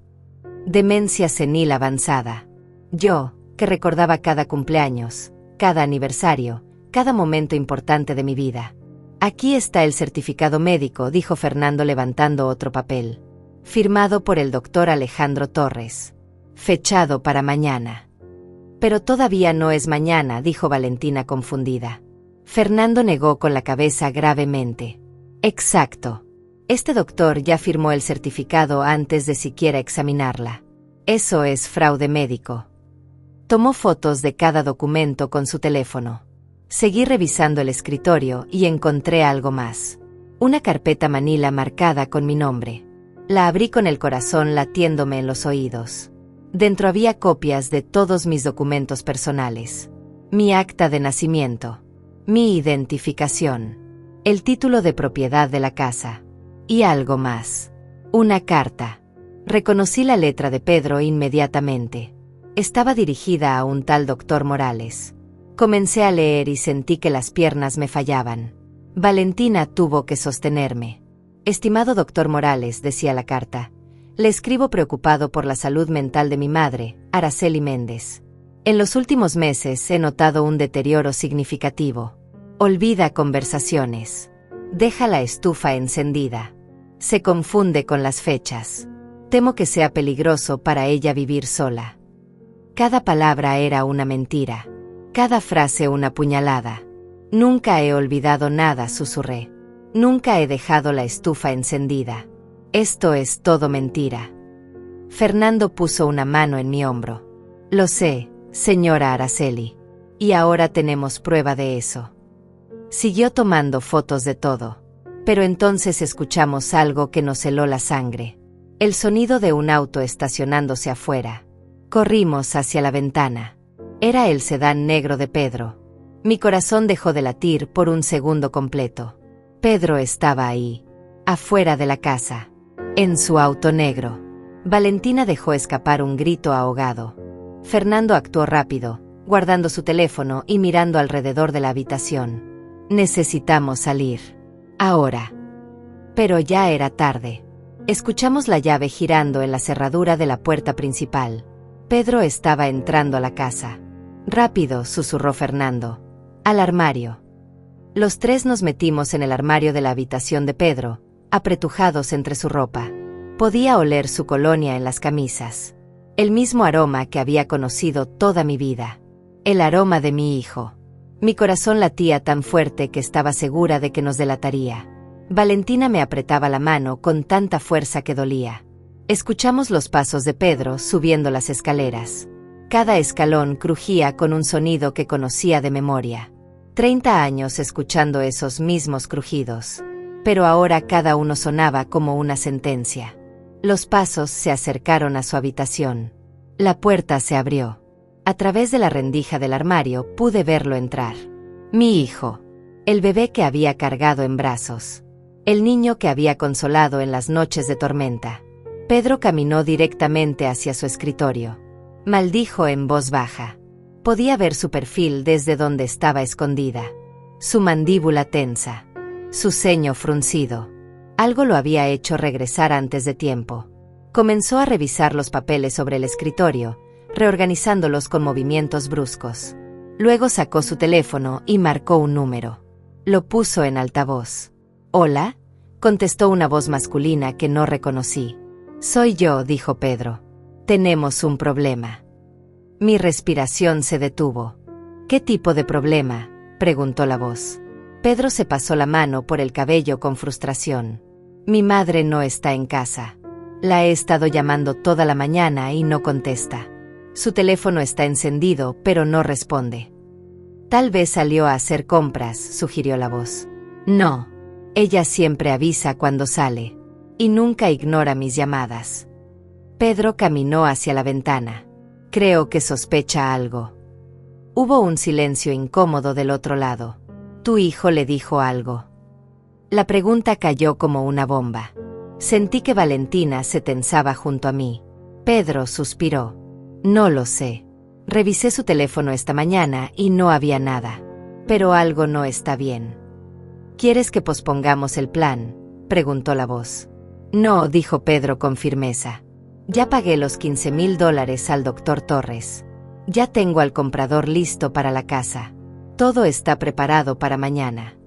Demencia senil avanzada. Yo, que recordaba cada cumpleaños, cada aniversario, cada momento importante de mi vida. Aquí está el certificado médico, dijo Fernando levantando otro papel. Firmado por el doctor Alejandro Torres. Fechado para mañana. Pero todavía no es mañana, dijo Valentina confundida. Fernando negó con la cabeza gravemente. Exacto. Este doctor ya firmó el certificado antes de siquiera examinarla. Eso es fraude médico. Tomó fotos de cada documento con su teléfono. Seguí revisando el escritorio y encontré algo más. Una carpeta manila marcada con mi nombre. La abrí con el corazón latiéndome en los oídos. Dentro había copias de todos mis documentos personales. Mi acta de nacimiento. Mi identificación. El título de propiedad de la casa. Y algo más. Una carta. Reconocí la letra de Pedro inmediatamente. Estaba dirigida a un tal doctor Morales. Comencé a leer y sentí que las piernas me fallaban. Valentina tuvo que sostenerme. Estimado doctor Morales, decía la carta, le escribo preocupado por la salud mental de mi madre, Araceli Méndez. En los últimos meses he notado un deterioro significativo. Olvida conversaciones. Deja la estufa encendida. Se confunde con las fechas. Temo que sea peligroso para ella vivir sola. Cada palabra era una mentira. Cada frase una puñalada. Nunca he olvidado nada, susurré. Nunca he dejado la estufa encendida. Esto es todo mentira. Fernando puso una mano en mi hombro. Lo sé, señora Araceli. Y ahora tenemos prueba de eso. Siguió tomando fotos de todo. Pero entonces escuchamos algo que nos heló la sangre. El sonido de un auto estacionándose afuera. Corrimos hacia la ventana. Era el sedán negro de Pedro. Mi corazón dejó de latir por un segundo completo. Pedro estaba ahí, afuera de la casa, en su auto negro. Valentina dejó escapar un grito ahogado. Fernando actuó rápido, guardando su teléfono y mirando alrededor de la habitación. Necesitamos salir. Ahora. Pero ya era tarde. Escuchamos la llave girando en la cerradura de la puerta principal. Pedro estaba entrando a la casa. Rápido, susurró Fernando. Al armario. Los tres nos metimos en el armario de la habitación de Pedro, apretujados entre su ropa. Podía oler su colonia en las camisas. El mismo aroma que había conocido toda mi vida. El aroma de mi hijo. Mi corazón latía tan fuerte que estaba segura de que nos delataría. Valentina me apretaba la mano con tanta fuerza que dolía. Escuchamos los pasos de Pedro subiendo las escaleras. Cada escalón crujía con un sonido que conocía de memoria. 30 años escuchando esos mismos crujidos. Pero ahora cada uno sonaba como una sentencia. Los pasos se acercaron a su habitación. La puerta se abrió. A través de la rendija del armario pude verlo entrar. Mi hijo. El bebé que había cargado en brazos. El niño que había consolado en las noches de tormenta. Pedro caminó directamente hacia su escritorio. Maldijo en voz baja. Podía ver su perfil desde donde estaba escondida. Su mandíbula tensa. Su ceño fruncido. Algo lo había hecho regresar antes de tiempo. Comenzó a revisar los papeles sobre el escritorio, reorganizándolos con movimientos bruscos. Luego sacó su teléfono y marcó un número. Lo puso en altavoz. «¿Hola?», contestó una voz masculina que no reconocí. «Soy yo», dijo Pedro. «Tenemos un problema». Mi respiración se detuvo. «¿Qué tipo de problema?», preguntó la voz. Pedro se pasó la mano por el cabello con frustración. «Mi madre no está en casa. La he estado llamando toda la mañana y no contesta. Su teléfono está encendido, pero no responde». «Tal vez salió a hacer compras», sugirió la voz. «No. Ella siempre avisa cuando sale. Y nunca ignora mis llamadas». Pedro caminó hacia la ventana. «Creo que sospecha algo». Hubo un silencio incómodo del otro lado. «¿Tu hijo le dijo algo?». La pregunta cayó como una bomba. Sentí que Valentina se tensaba junto a mí. Pedro suspiró. No lo sé. Revisé su teléfono esta mañana y no había nada. Pero algo no está bien. ¿Quieres que pospongamos el plan?, preguntó la voz. No, dijo Pedro con firmeza. Ya pagué los $15,000 al doctor Torres. Ya tengo al comprador listo para la casa. Todo está preparado para mañana.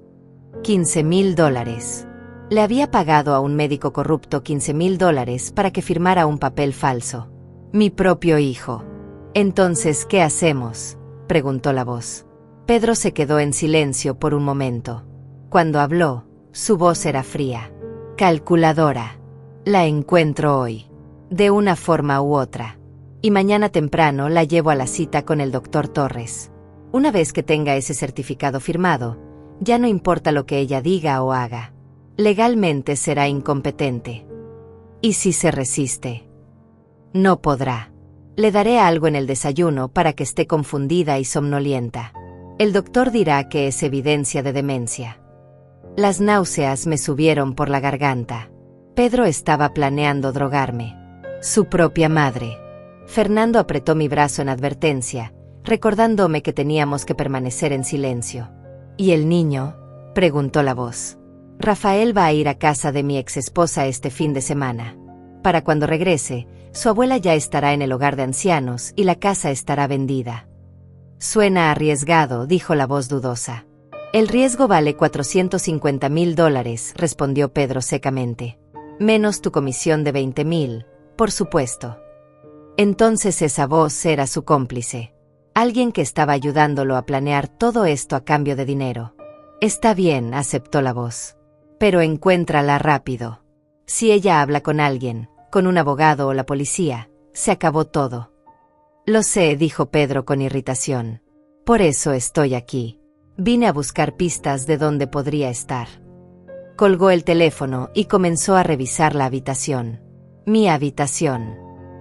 $15,000. Le había pagado a un médico corrupto $15,000 para que firmara un papel falso. Mi propio hijo. Entonces, ¿qué hacemos?, preguntó la voz. Pedro se quedó en silencio por un momento. Cuando habló, su voz era fría. Calculadora. La encuentro hoy. De una forma u otra. Y mañana temprano la llevo a la cita con el doctor Torres. Una vez que tenga ese certificado firmado, ya no importa lo que ella diga o haga. Legalmente será incompetente. ¿Y si se resiste? No podrá. Le daré algo en el desayuno para que esté confundida y somnolienta. El doctor dirá que es evidencia de demencia. Las náuseas me subieron por la garganta. Pedro estaba planeando drogarme. Su propia madre. Fernando apretó mi brazo en advertencia, recordándome que teníamos que permanecer en silencio. ¿Y el niño?, preguntó la voz. Rafael va a ir a casa de mi exesposa este fin de semana. Para cuando regrese, su abuela ya estará en el hogar de ancianos y la casa estará vendida. Suena arriesgado, dijo la voz dudosa. El riesgo vale $450,000, respondió Pedro secamente. Menos tu comisión de $20,000, por supuesto. Entonces esa voz era su cómplice. Alguien que estaba ayudándolo a planear todo esto a cambio de dinero. Está bien, aceptó la voz. Pero encuéntrala rápido. Si ella habla con alguien, con un abogado o la policía, se acabó todo. Lo sé, dijo Pedro con irritación. Por eso estoy aquí. Vine a buscar pistas de dónde podría estar. Colgó el teléfono y comenzó a revisar la habitación. Mi habitación.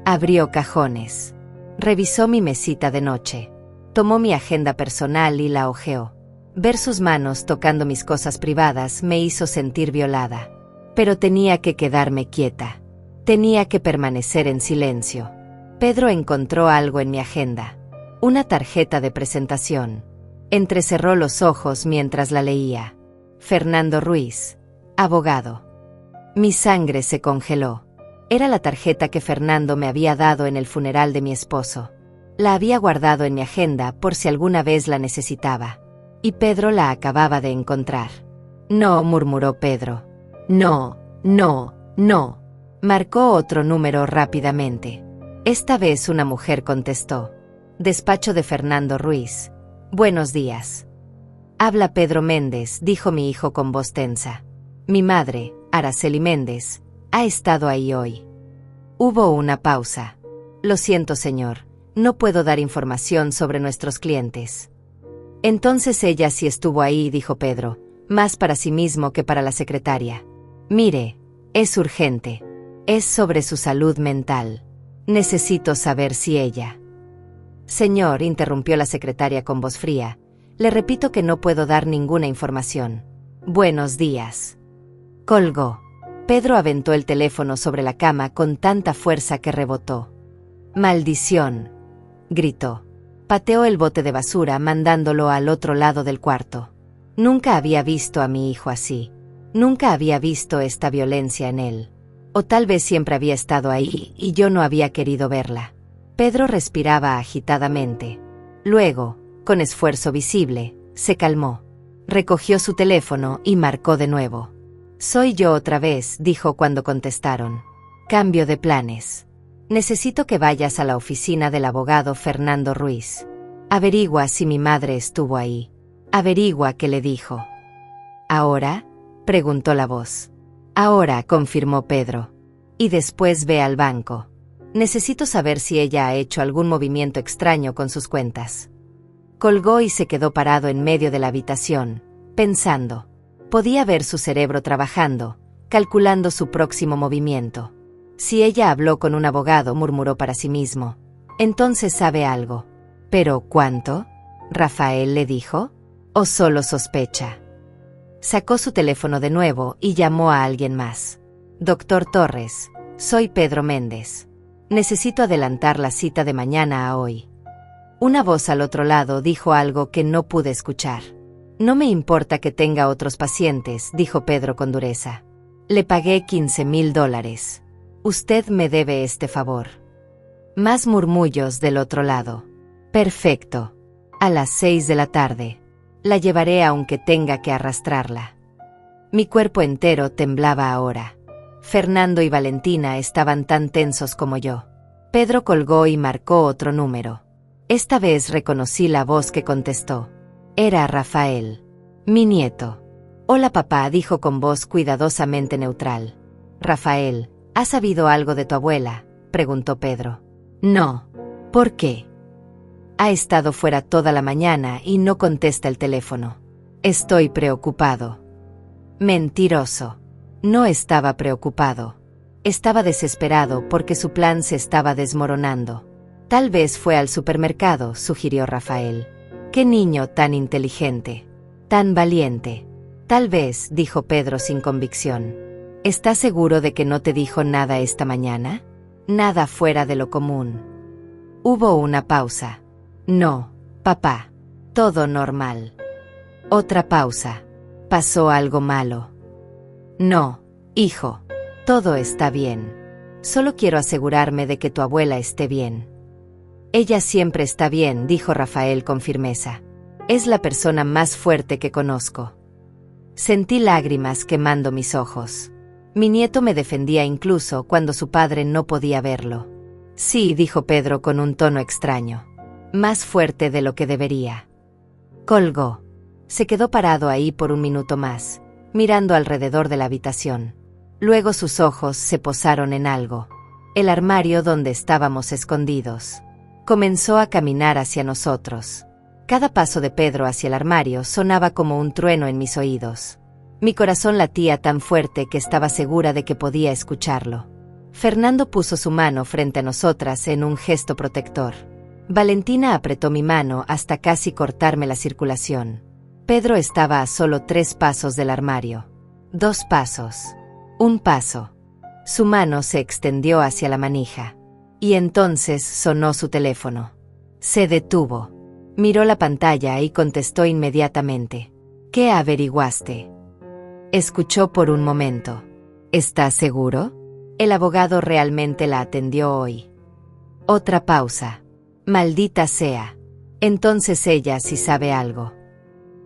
Abrió cajones. Revisó mi mesita de noche. Tomó mi agenda personal y la hojeó. Ver sus manos tocando mis cosas privadas me hizo sentir violada. Pero tenía que quedarme quieta. Tenía que permanecer en silencio. Pedro encontró algo en mi agenda. Una tarjeta de presentación. Entrecerró los ojos mientras la leía. Fernando Ruiz, abogado. Mi sangre se congeló. Era la tarjeta que Fernando me había dado en el funeral de mi esposo. La había guardado en mi agenda por si alguna vez la necesitaba. Y Pedro la acababa de encontrar. No, murmuró Pedro. No, no, no. Marcó otro número rápidamente. Esta vez una mujer contestó. Despacho de Fernando Ruiz. Buenos días. Habla Pedro Méndez, dijo mi hijo con voz tensa. Mi madre, Araceli Méndez, ha estado ahí hoy. Hubo una pausa. Lo siento, señor, no puedo dar información sobre nuestros clientes. Entonces ella sí estuvo ahí, dijo Pedro, más para sí mismo que para la secretaria. Mire, es urgente. Es sobre su salud mental. Necesito saber si ella... Señor, interrumpió la secretaria con voz fría, le repito que no puedo dar ninguna información. Buenos días. Colgó. Pedro aventó el teléfono sobre la cama con tanta fuerza que rebotó. Maldición, gritó. Pateó el bote de basura mandándolo al otro lado del cuarto. Nunca había visto a mi hijo así. Nunca había visto esta violencia en él. O tal vez siempre había estado ahí y yo no había querido verla. Pedro respiraba agitadamente. Luego, con esfuerzo visible, se calmó. Recogió su teléfono y marcó de nuevo. Soy yo otra vez, dijo cuando contestaron. Cambio de planes. Necesito que vayas a la oficina del abogado Fernando Ruiz. Averigua si mi madre estuvo ahí. Averigua qué le dijo. ¿Ahora?, preguntó la voz. Ahora, confirmó Pedro. Y después ve al banco. Necesito saber si ella ha hecho algún movimiento extraño con sus cuentas. Colgó y se quedó parado en medio de la habitación, pensando. Podía ver su cerebro trabajando, calculando su próximo movimiento. Si ella habló con un abogado, murmuró para sí mismo, entonces sabe algo. ¿Pero cuánto? ¿Rafael le dijo? ¿O solo sospecha? Sacó su teléfono de nuevo y llamó a alguien más. Doctor Torres, soy Pedro Méndez. Necesito adelantar la cita de mañana a hoy. Una voz al otro lado dijo algo que no pude escuchar. No me importa que tenga otros pacientes, dijo Pedro con dureza. Le pagué $15,000. Usted me debe este favor. Más murmullos del otro lado. Perfecto. A las 6 de la tarde. La llevaré aunque tenga que arrastrarla. Mi cuerpo entero temblaba ahora. Fernando y Valentina estaban tan tensos como yo. Pedro colgó y marcó otro número. Esta vez reconocí la voz que contestó. Era Rafael. Mi nieto. Hola papá, dijo con voz cuidadosamente neutral. Rafael, ¿has sabido algo de tu abuela?, preguntó Pedro. No. ¿Por qué? Ha estado fuera toda la mañana y no contesta el teléfono. Estoy preocupado. Mentiroso. No estaba preocupado. Estaba desesperado porque su plan se estaba desmoronando. Tal vez fue al supermercado, sugirió Rafael. ¡Qué niño tan inteligente! Tan valiente. Tal vez, dijo Pedro sin convicción. ¿Estás seguro de que no te dijo nada esta mañana? Nada fuera de lo común. Hubo una pausa. No, papá. Todo normal. Otra pausa. ¿Pasó algo malo? No, hijo. Todo está bien. Solo quiero asegurarme de que tu abuela esté bien. Ella siempre está bien, dijo Rafael con firmeza. Es la persona más fuerte que conozco. Sentí lágrimas quemando mis ojos. Mi nieto me defendía incluso cuando su padre no podía verlo. Sí, dijo Pedro con un tono extraño. Más fuerte de lo que debería. Colgó. Se quedó parado ahí por un minuto más, mirando alrededor de la habitación. Luego sus ojos se posaron en algo. El armario donde estábamos escondidos. Comenzó a caminar hacia nosotros. Cada paso de Pedro hacia el armario sonaba como un trueno en mis oídos. Mi corazón latía tan fuerte que estaba segura de que podía escucharlo. Fernando puso su mano frente a nosotras en un gesto protector. Valentina apretó mi mano hasta casi cortarme la circulación. Pedro estaba a solo 3 pasos del armario. 2 pasos. 1 paso. Su mano se extendió hacia la manija. Y entonces sonó su teléfono. Se detuvo. Miró la pantalla y contestó inmediatamente. ¿Qué averiguaste? Escuchó por un momento. ¿Estás seguro? El abogado realmente la atendió hoy. Otra pausa. Maldita sea. Entonces ella sí sabe algo.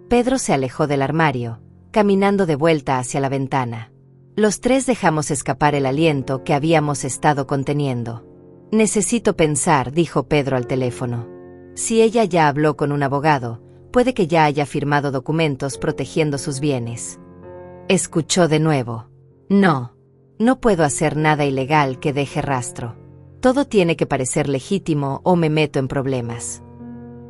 Pedro se alejó del armario, caminando de vuelta hacia la ventana. Los 3 dejamos escapar el aliento que habíamos estado conteniendo. Necesito pensar, dijo Pedro al teléfono. Si ella ya habló con un abogado, puede que ya haya firmado documentos protegiendo sus bienes. Escuchó de nuevo. No. No puedo hacer nada ilegal que deje rastro. Todo tiene que parecer legítimo o me meto en problemas.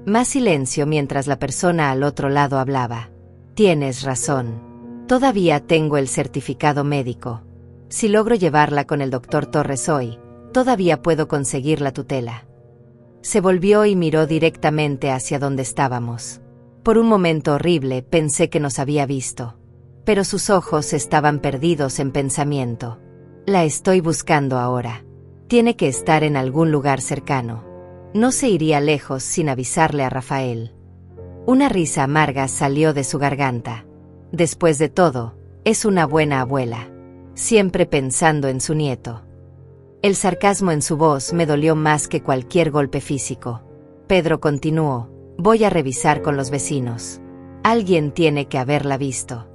Más silencio mientras la persona al otro lado hablaba. Tienes razón. Todavía tengo el certificado médico. Si logro llevarla con el doctor Torres hoy, todavía puedo conseguir la tutela. Se volvió y miró directamente hacia donde estábamos. Por un momento horrible pensé que nos había visto. Pero sus ojos estaban perdidos en pensamiento. La estoy buscando ahora. Tiene que estar en algún lugar cercano. No se iría lejos sin avisarle a Rafael. Una risa amarga salió de su garganta. Después de todo, es una buena abuela. Siempre pensando en su nieto. El sarcasmo en su voz me dolió más que cualquier golpe físico. Pedro continuó. Voy a revisar con los vecinos. Alguien tiene que haberla visto.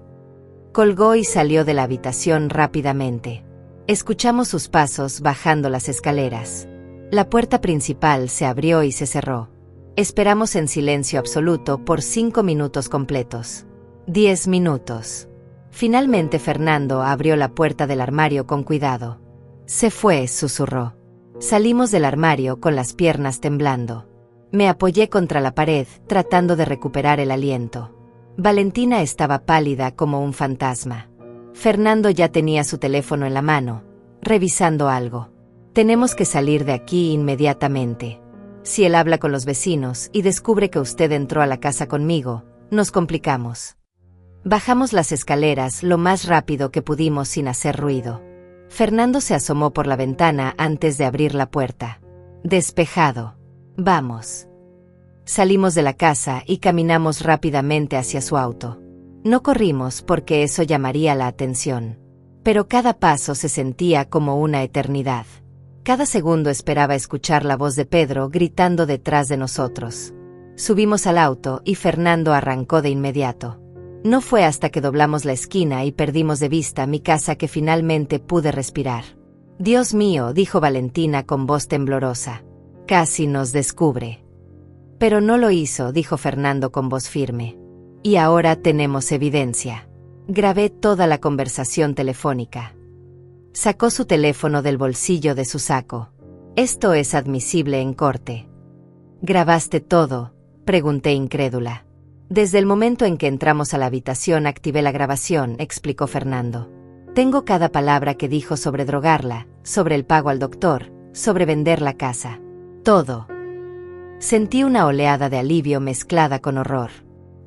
Colgó y salió de la habitación rápidamente. Escuchamos sus pasos bajando las escaleras. La puerta principal se abrió y se cerró. Esperamos en silencio absoluto por 5 minutos completos. 10 minutos. Finalmente Fernando abrió la puerta del armario con cuidado. Se fue, susurró. Salimos del armario con las piernas temblando. Me apoyé contra la pared, tratando de recuperar el aliento. Valentina estaba pálida como un fantasma. Fernando ya tenía su teléfono en la mano, revisando algo. Tenemos que salir de aquí inmediatamente. Si él habla con los vecinos y descubre que usted entró a la casa conmigo, nos complicamos. Bajamos las escaleras lo más rápido que pudimos sin hacer ruido. Fernando se asomó por la ventana antes de abrir la puerta. Despejado. Vamos. Salimos de la casa y caminamos rápidamente hacia su auto. No corrimos porque eso llamaría la atención. Pero cada paso se sentía como una eternidad. Cada segundo esperaba escuchar la voz de Pedro gritando detrás de nosotros. Subimos al auto y Fernando arrancó de inmediato. No fue hasta que doblamos la esquina y perdimos de vista mi casa que finalmente pude respirar. Dios mío, dijo Valentina con voz temblorosa. Casi nos descubre. Pero no lo hizo, dijo Fernando con voz firme. Y ahora tenemos evidencia. Grabé toda la conversación telefónica. Sacó su teléfono del bolsillo de su saco. Esto es admisible en corte. ¿Grabaste todo?, pregunté incrédula. Desde el momento en que entramos a la habitación activé la grabación, explicó Fernando. Tengo cada palabra que dijo sobre drogarla, sobre el pago al doctor, sobre vender la casa. Todo. Sentí una oleada de alivio mezclada con horror.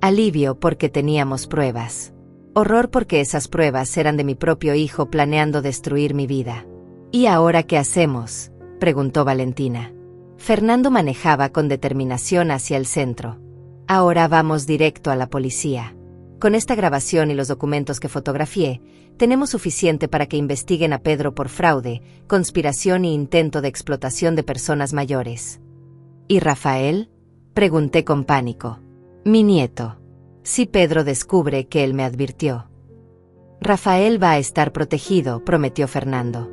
Alivio porque teníamos pruebas. Horror porque esas pruebas eran de mi propio hijo planeando destruir mi vida. ¿Y ahora qué hacemos?, preguntó Valentina. Fernando manejaba con determinación hacia el centro. Ahora vamos directo a la policía. Con esta grabación y los documentos que fotografié, tenemos suficiente para que investiguen a Pedro por fraude, conspiración e intento de explotación de personas mayores. ¿Y Rafael?, pregunté con pánico. Mi nieto. Si Pedro descubre que él me advirtió. Rafael va a estar protegido, prometió Fernando.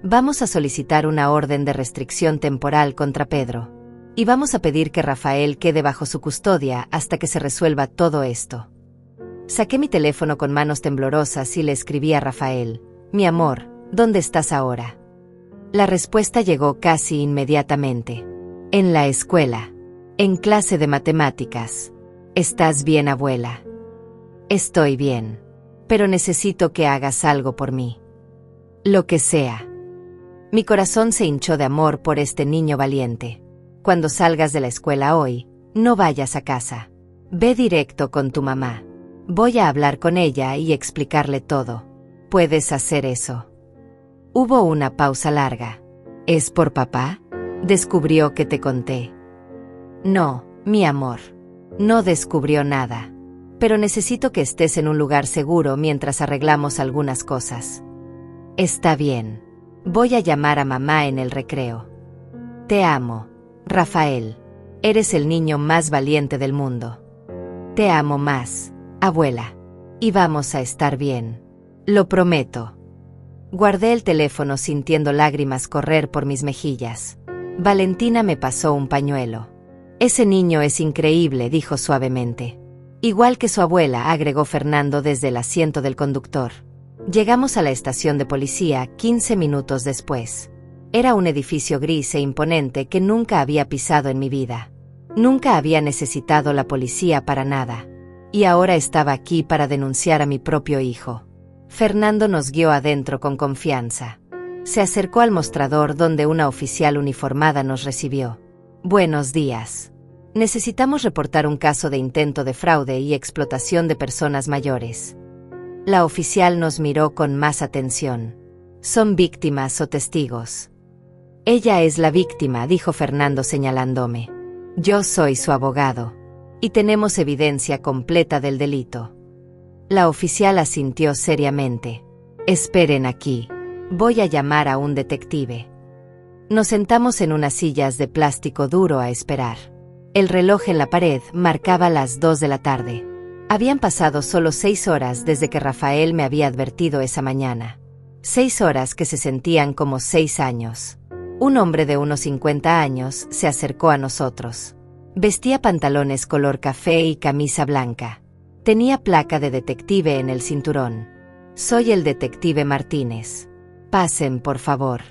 Vamos a solicitar una orden de restricción temporal contra Pedro. Y vamos a pedir que Rafael quede bajo su custodia hasta que se resuelva todo esto. Saqué mi teléfono con manos temblorosas y le escribí a Rafael. Mi amor, ¿dónde estás ahora? La respuesta llegó casi inmediatamente. En la escuela. En clase de matemáticas. ¿Estás bien, abuela? Estoy bien. Pero necesito que hagas algo por mí. Lo que sea. Mi corazón se hinchó de amor por este niño valiente. Cuando salgas de la escuela hoy, no vayas a casa. Ve directo con tu mamá. Voy a hablar con ella y explicarle todo. ¿Puedes hacer eso? Hubo una pausa larga. ¿Es por papá? Descubrió que te conté. No, mi amor. No descubrió nada. Pero necesito que estés en un lugar seguro mientras arreglamos algunas cosas. Está bien. Voy a llamar a mamá en el recreo. Te amo, Rafael. Eres el niño más valiente del mundo. Te amo más, abuela. Y vamos a estar bien. Lo prometo. Guardé el teléfono sintiendo lágrimas correr por mis mejillas. Valentina me pasó un pañuelo. Ese niño es increíble, dijo suavemente. Igual que su abuela, agregó Fernando desde el asiento del conductor. Llegamos a la estación de policía 15 minutos después. Era un edificio gris e imponente que nunca había pisado en mi vida. Nunca había necesitado la policía para nada. Y ahora estaba aquí para denunciar a mi propio hijo. Fernando nos guió adentro con confianza. Se acercó al mostrador donde una oficial uniformada nos recibió. Buenos días. Necesitamos reportar un caso de intento de fraude y explotación de personas mayores. La oficial nos miró con más atención. ¿Son víctimas o testigos? Ella es la víctima, dijo Fernando señalándome. Yo soy su abogado. Y tenemos evidencia completa del delito. La oficial asintió seriamente. Esperen aquí. Voy a llamar a un detective. Nos sentamos en unas sillas de plástico duro a esperar. El reloj en la pared marcaba las 2 de la tarde. Habían pasado solo 6 horas desde que Rafael me había advertido esa mañana. 6 horas que se sentían como 6 años. Un hombre de unos 50 años se acercó a nosotros. Vestía pantalones color café y camisa blanca. Tenía placa de detective en el cinturón. Soy el detective Martínez. Pasen, por favor.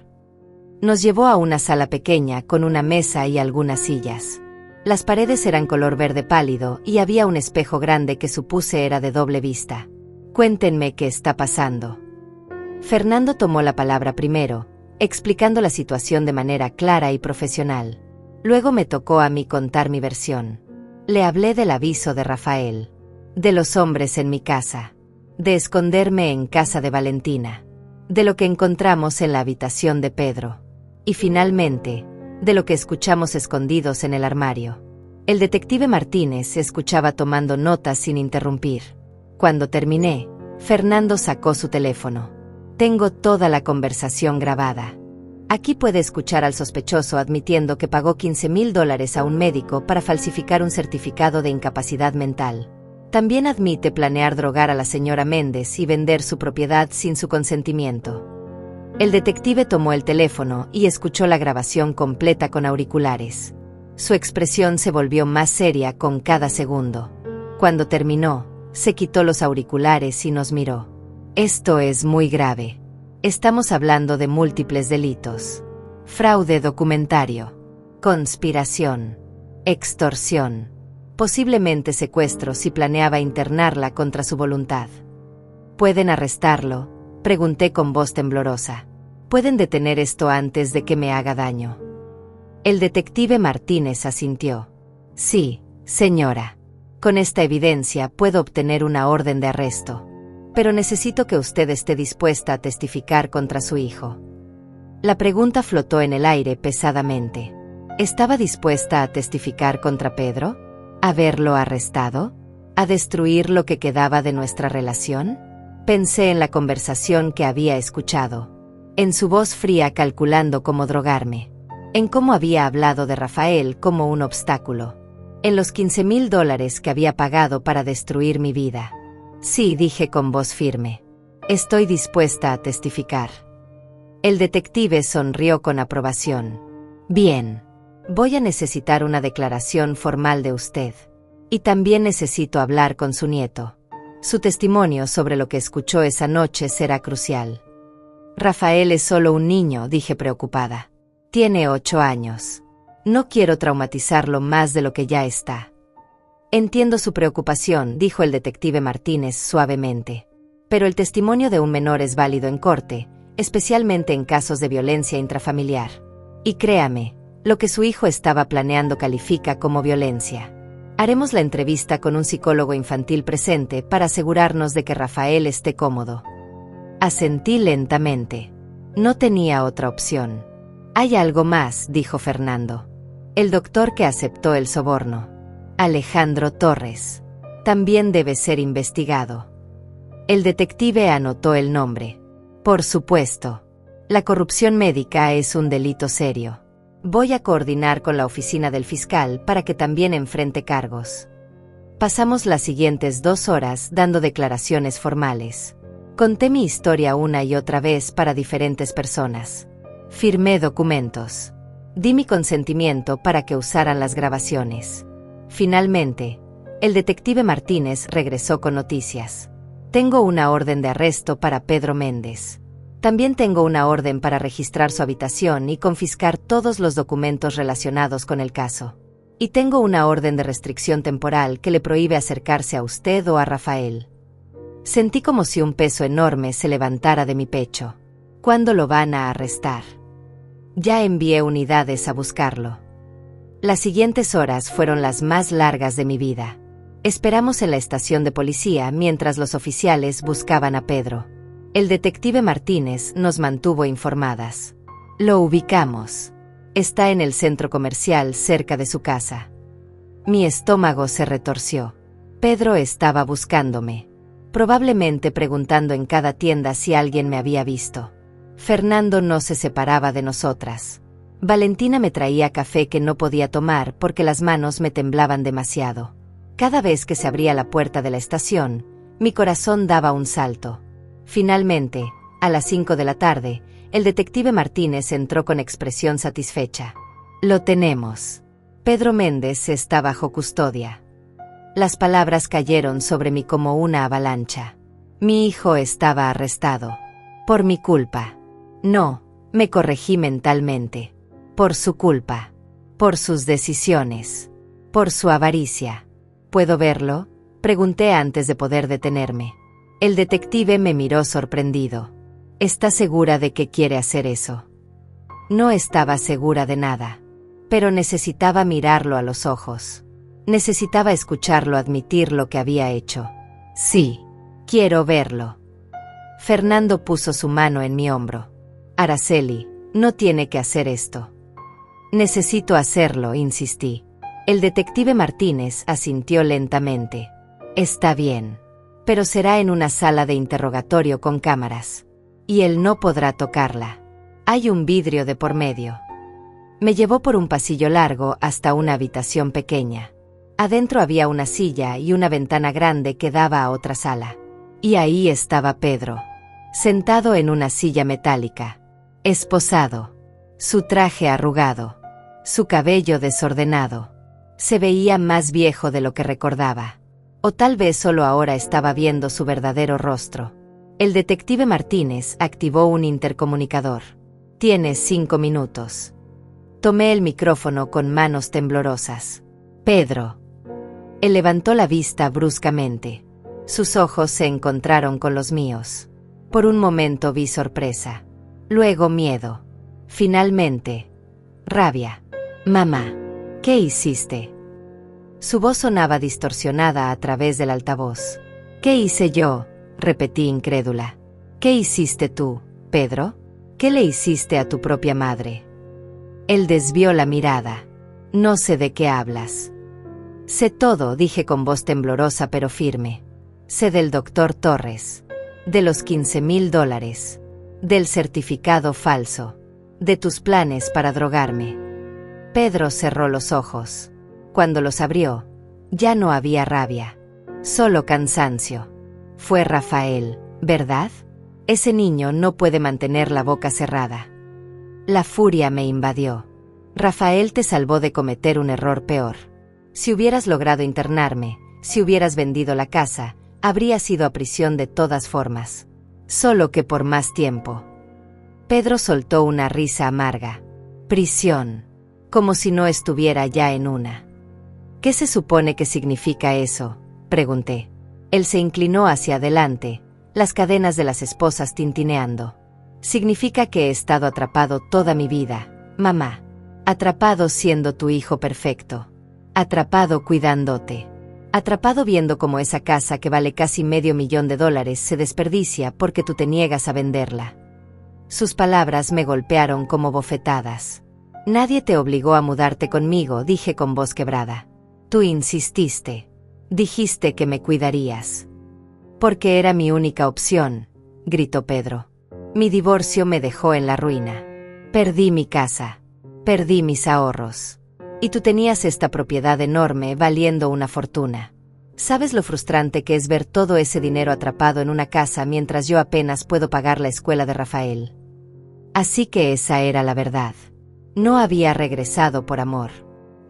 Nos llevó a una sala pequeña con una mesa y algunas sillas. Las paredes eran color verde pálido y había un espejo grande que supuse era de doble vista. Cuéntenme qué está pasando. Fernando tomó la palabra primero, explicando la situación de manera clara y profesional. Luego me tocó a mí contar mi versión. Le hablé del aviso de Rafael, de los hombres en mi casa, de esconderme en casa de Valentina, de lo que encontramos en la habitación de Pedro. Y finalmente, de lo que escuchamos escondidos en el armario. El detective Martínez escuchaba tomando notas sin interrumpir. Cuando terminé, Fernando sacó su teléfono. Tengo toda la conversación grabada. Aquí puede escuchar al sospechoso admitiendo que pagó $15,000 a un médico para falsificar un certificado de incapacidad mental. También admite planear drogar a la señora Méndez y vender su propiedad sin su consentimiento. El detective tomó el teléfono y escuchó la grabación completa con auriculares. Su expresión se volvió más seria con cada segundo. Cuando terminó, se quitó los auriculares y nos miró. Esto es muy grave. Estamos hablando de múltiples delitos. Fraude documentario, conspiración, extorsión, posiblemente secuestro si planeaba internarla contra su voluntad. ¿Pueden arrestarlo?, pregunté con voz temblorosa. ¿Pueden detener esto antes de que me haga daño? El detective Martínez asintió. Sí, señora. Con esta evidencia puedo obtener una orden de arresto. Pero necesito que usted esté dispuesta a testificar contra su hijo. La pregunta flotó en el aire pesadamente. ¿Estaba dispuesta a testificar contra Pedro? ¿A verlo arrestado? ¿A destruir lo que quedaba de nuestra relación? Pensé en la conversación que había escuchado. En su voz fría calculando cómo drogarme. En cómo había hablado de Rafael como un obstáculo. En los $15,000 que había pagado para destruir mi vida. Sí, dije con voz firme. Estoy dispuesta a testificar. El detective sonrió con aprobación. Bien. Voy a necesitar una declaración formal de usted. Y también necesito hablar con su nieto. Su testimonio sobre lo que escuchó esa noche será crucial. Rafael es solo un niño, dije preocupada. Tiene 8 años. No quiero traumatizarlo más de lo que ya está. Entiendo su preocupación, dijo el detective Martínez suavemente. Pero el testimonio de un menor es válido en corte, especialmente en casos de violencia intrafamiliar. Y créame, lo que su hijo estaba planeando califica como violencia. Haremos la entrevista con un psicólogo infantil presente para asegurarnos de que Rafael esté cómodo. Asentí lentamente. No tenía otra opción. Hay algo más, dijo Fernando. El doctor que aceptó el soborno. Alejandro Torres. También debe ser investigado. El detective anotó el nombre. Por supuesto. La corrupción médica es un delito serio. Voy a coordinar con la oficina del fiscal para que también enfrente cargos. Pasamos las siguientes 2 horas dando declaraciones formales. Conté mi historia una y otra vez para diferentes personas. Firmé documentos. Di mi consentimiento para que usaran las grabaciones. Finalmente, el detective Martínez regresó con noticias. Tengo una orden de arresto para Pedro Méndez. También tengo una orden para registrar su habitación y confiscar todos los documentos relacionados con el caso. Y tengo una orden de restricción temporal que le prohíbe acercarse a usted o a Rafael. Sentí como si un peso enorme se levantara de mi pecho. ¿Cuándo lo van a arrestar? Ya envié unidades a buscarlo. Las siguientes horas fueron las más largas de mi vida. Esperamos en la estación de policía mientras los oficiales buscaban a Pedro. El detective Martínez nos mantuvo informadas. Lo ubicamos. Está en el centro comercial cerca de su casa. Mi estómago se retorció. Pedro estaba buscándome. Probablemente preguntando en cada tienda si alguien me había visto. Fernando no se separaba de nosotras. Valentina me traía café que no podía tomar porque las manos me temblaban demasiado. Cada vez que se abría la puerta de la estación, mi corazón daba un salto. Finalmente, a las 5 de la tarde, el detective Martínez entró con expresión satisfecha. Lo tenemos. Pedro Méndez está bajo custodia. Las palabras cayeron sobre mí como una avalancha. Mi hijo estaba arrestado. Por mi culpa. No, me corregí mentalmente. Por su culpa. Por sus decisiones. Por su avaricia. ¿Puedo verlo?, pregunté antes de poder detenerme. El detective me miró sorprendido. ¿Está segura de que quiere hacer eso? No estaba segura de nada. Pero necesitaba mirarlo a los ojos. Necesitaba escucharlo admitir lo que había hecho. Sí, quiero verlo. Fernando puso su mano en mi hombro. Araceli, no tiene que hacer esto. Necesito hacerlo, insistí. El detective Martínez asintió lentamente. Está bien. Pero será en una sala de interrogatorio con cámaras. Y él no podrá tocarla. Hay un vidrio de por medio. Me llevó por un pasillo largo hasta una habitación pequeña. Adentro había una silla y una ventana grande que daba a otra sala. Y ahí estaba Pedro, sentado en una silla metálica, esposado, su traje arrugado, su cabello desordenado. Se veía más viejo de lo que recordaba. O tal vez solo ahora estaba viendo su verdadero rostro. El detective Martínez activó un intercomunicador. Tienes 5 minutos. Tomé el micrófono con manos temblorosas. Pedro. Él levantó la vista bruscamente. Sus ojos se encontraron con los míos. Por un momento vi sorpresa. Luego miedo. Finalmente, rabia. Mamá, ¿qué hiciste? Su voz sonaba distorsionada a través del altavoz. ¿Qué hice yo? Repetí incrédula. ¿Qué hiciste tú, Pedro? ¿Qué le hiciste a tu propia madre? Él desvió la mirada. No sé de qué hablas. Sé todo, dije con voz temblorosa pero firme. Sé del doctor Torres, de los $15,000, del certificado falso, de tus planes para drogarme. Pedro cerró los ojos. Cuando los abrió, ya no había rabia, solo cansancio. Fue Rafael, ¿verdad? Ese niño no puede mantener la boca cerrada. La furia me invadió. Rafael te salvó de cometer un error peor. Si hubieras logrado internarme, si hubieras vendido la casa, habrías ido a prisión de todas formas. Solo que por más tiempo. Pedro soltó una risa amarga. Prisión. Como si no estuviera ya en una. ¿Qué se supone que significa eso? Pregunté. Él se inclinó hacia adelante, las cadenas de las esposas tintineando. Significa que he estado atrapado toda mi vida, mamá. Atrapado siendo tu hijo perfecto. Atrapado cuidándote. Atrapado viendo cómo esa casa que vale casi $500,000 se desperdicia porque tú te niegas a venderla. Sus palabras me golpearon como bofetadas. Nadie te obligó a mudarte conmigo, dije con voz quebrada. Tú insististe. Dijiste que me cuidarías. Porque era mi única opción, gritó Pedro. Mi divorcio me dejó en la ruina. Perdí mi casa. Perdí mis ahorros. Y tú tenías esta propiedad enorme valiendo una fortuna. ¿Sabes lo frustrante que es ver todo ese dinero atrapado en una casa mientras yo apenas puedo pagar la escuela de Rafael? Así que esa era la verdad. No había regresado por amor.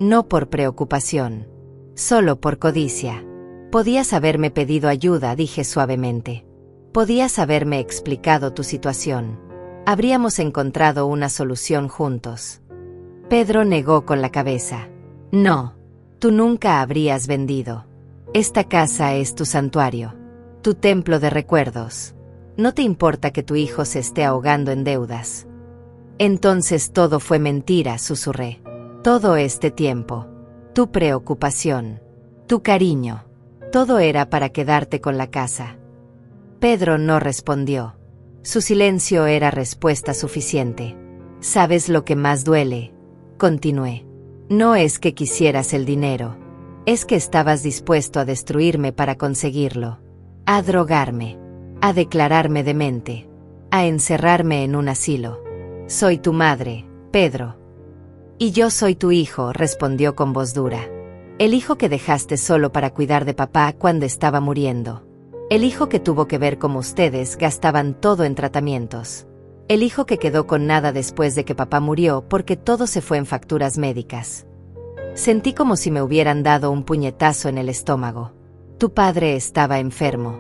No por preocupación. Solo por codicia. Podías haberme pedido ayuda, dije suavemente. Podías haberme explicado tu situación. Habríamos encontrado una solución juntos. Pedro negó con la cabeza. No, tú nunca habrías vendido. Esta casa es tu santuario, tu templo de recuerdos. No te importa que tu hijo se esté ahogando en deudas. Entonces todo fue mentira, susurré. Todo este tiempo. Tu preocupación. Tu cariño. Todo era para quedarte con la casa. Pedro no respondió. Su silencio era respuesta suficiente. ¿Sabes lo que más duele? Continué. No es que quisieras el dinero. Es que estabas dispuesto a destruirme para conseguirlo. A drogarme. A declararme demente. A encerrarme en un asilo. Soy tu madre, Pedro. Y yo soy tu hijo, respondió con voz dura. El hijo que dejaste solo para cuidar de papá cuando estaba muriendo. El hijo que tuvo que ver cómo ustedes gastaban todo en tratamientos. El hijo que quedó con nada después de que papá murió porque todo se fue en facturas médicas. Sentí como si me hubieran dado un puñetazo en el estómago. Tu padre estaba enfermo.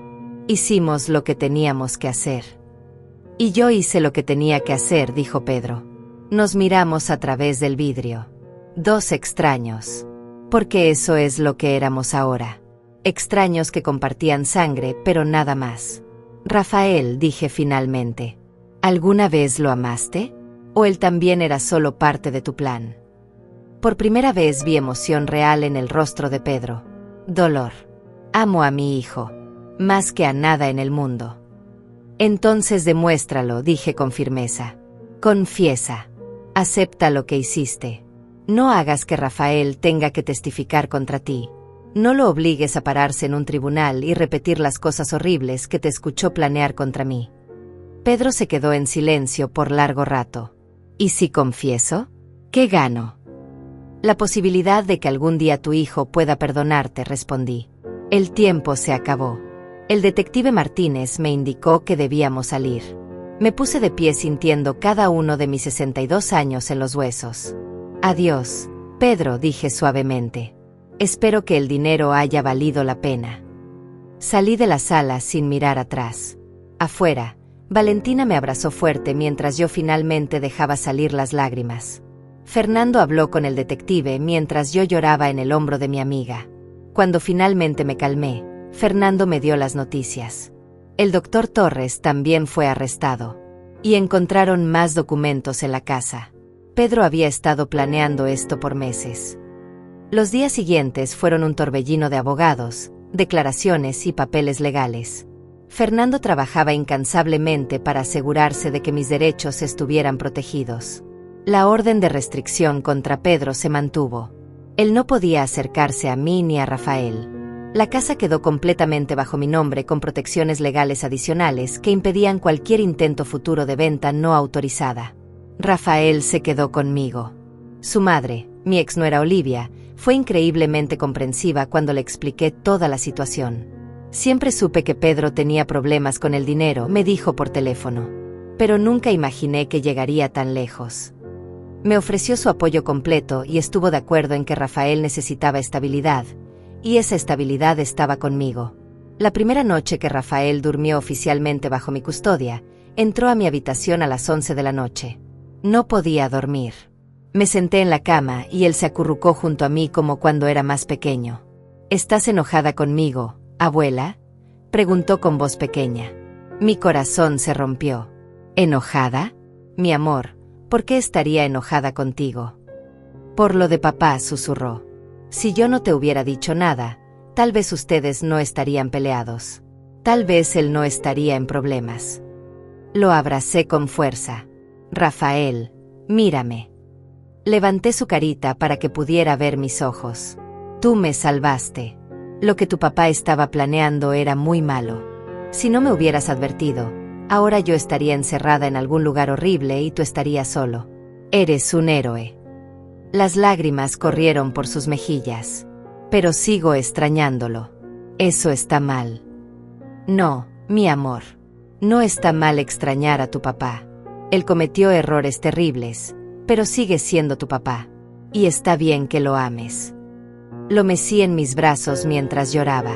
Hicimos lo que teníamos que hacer. Y yo hice lo que tenía que hacer, dijo Pedro. Nos miramos a través del vidrio. Dos extraños. Porque eso es lo que éramos ahora. Extraños que compartían sangre, pero nada más. Rafael, dije finalmente. ¿Alguna vez lo amaste? ¿O él también era solo parte de tu plan? Por primera vez vi emoción real en el rostro de Pedro. Dolor. Amo a mi hijo. Más que a nada en el mundo. Entonces demuéstralo, dije con firmeza. Confiesa. Acepta lo que hiciste. No hagas que Rafael tenga que testificar contra ti. No lo obligues a pararse en un tribunal y repetir las cosas horribles que te escuchó planear contra mí. Pedro se quedó en silencio por largo rato. ¿Y si confieso? ¿Qué gano? La posibilidad de que algún día tu hijo pueda perdonarte, respondí. El tiempo se acabó. El detective Martínez me indicó que debíamos salir. Me puse de pie sintiendo cada uno de mis 62 años en los huesos. Adiós, Pedro, dije suavemente. Espero que el dinero haya valido la pena. Salí de la sala sin mirar atrás. Afuera, Valentina me abrazó fuerte mientras yo finalmente dejaba salir las lágrimas. Fernando habló con el detective mientras yo lloraba en el hombro de mi amiga. Cuando finalmente me calmé, Fernando me dio las noticias. El doctor Torres también fue arrestado. Y encontraron más documentos en la casa. Pedro había estado planeando esto por meses. Los días siguientes fueron un torbellino de abogados, declaraciones y papeles legales. Fernando trabajaba incansablemente para asegurarse de que mis derechos estuvieran protegidos. La orden de restricción contra Pedro se mantuvo. Él no podía acercarse a mí ni a Rafael. La casa quedó completamente bajo mi nombre con protecciones legales adicionales que impedían cualquier intento futuro de venta no autorizada. Rafael se quedó conmigo. Su madre, mi exnuera Olivia, fue increíblemente comprensiva cuando le expliqué toda la situación. Siempre supe que Pedro tenía problemas con el dinero, me dijo por teléfono. Pero nunca imaginé que llegaría tan lejos. Me ofreció su apoyo completo y estuvo de acuerdo en que Rafael necesitaba estabilidad, y esa estabilidad estaba conmigo. La primera noche que Rafael durmió oficialmente bajo mi custodia, entró a mi habitación a las 11 de la noche. No podía dormir. Me senté en la cama y él se acurrucó junto a mí como cuando era más pequeño. ¿Estás enojada conmigo, abuela?, preguntó con voz pequeña. Mi corazón se rompió. ¿Enojada? Mi amor, ¿por qué estaría enojada contigo? Por lo de papá, susurró. Si yo no te hubiera dicho nada, tal vez ustedes no estarían peleados. Tal vez él no estaría en problemas. Lo abracé con fuerza. Rafael, mírame. Levanté su carita para que pudiera ver mis ojos. Tú me salvaste. Lo que tu papá estaba planeando era muy malo. Si no me hubieras advertido, ahora yo estaría encerrada en algún lugar horrible y tú estarías solo. Eres un héroe. Las lágrimas corrieron por sus mejillas. Pero sigo extrañándolo. Eso está mal. No, mi amor. No está mal extrañar a tu papá. Él cometió errores terribles, pero sigue siendo tu papá. Y está bien que lo ames. Lo mecí en mis brazos mientras lloraba.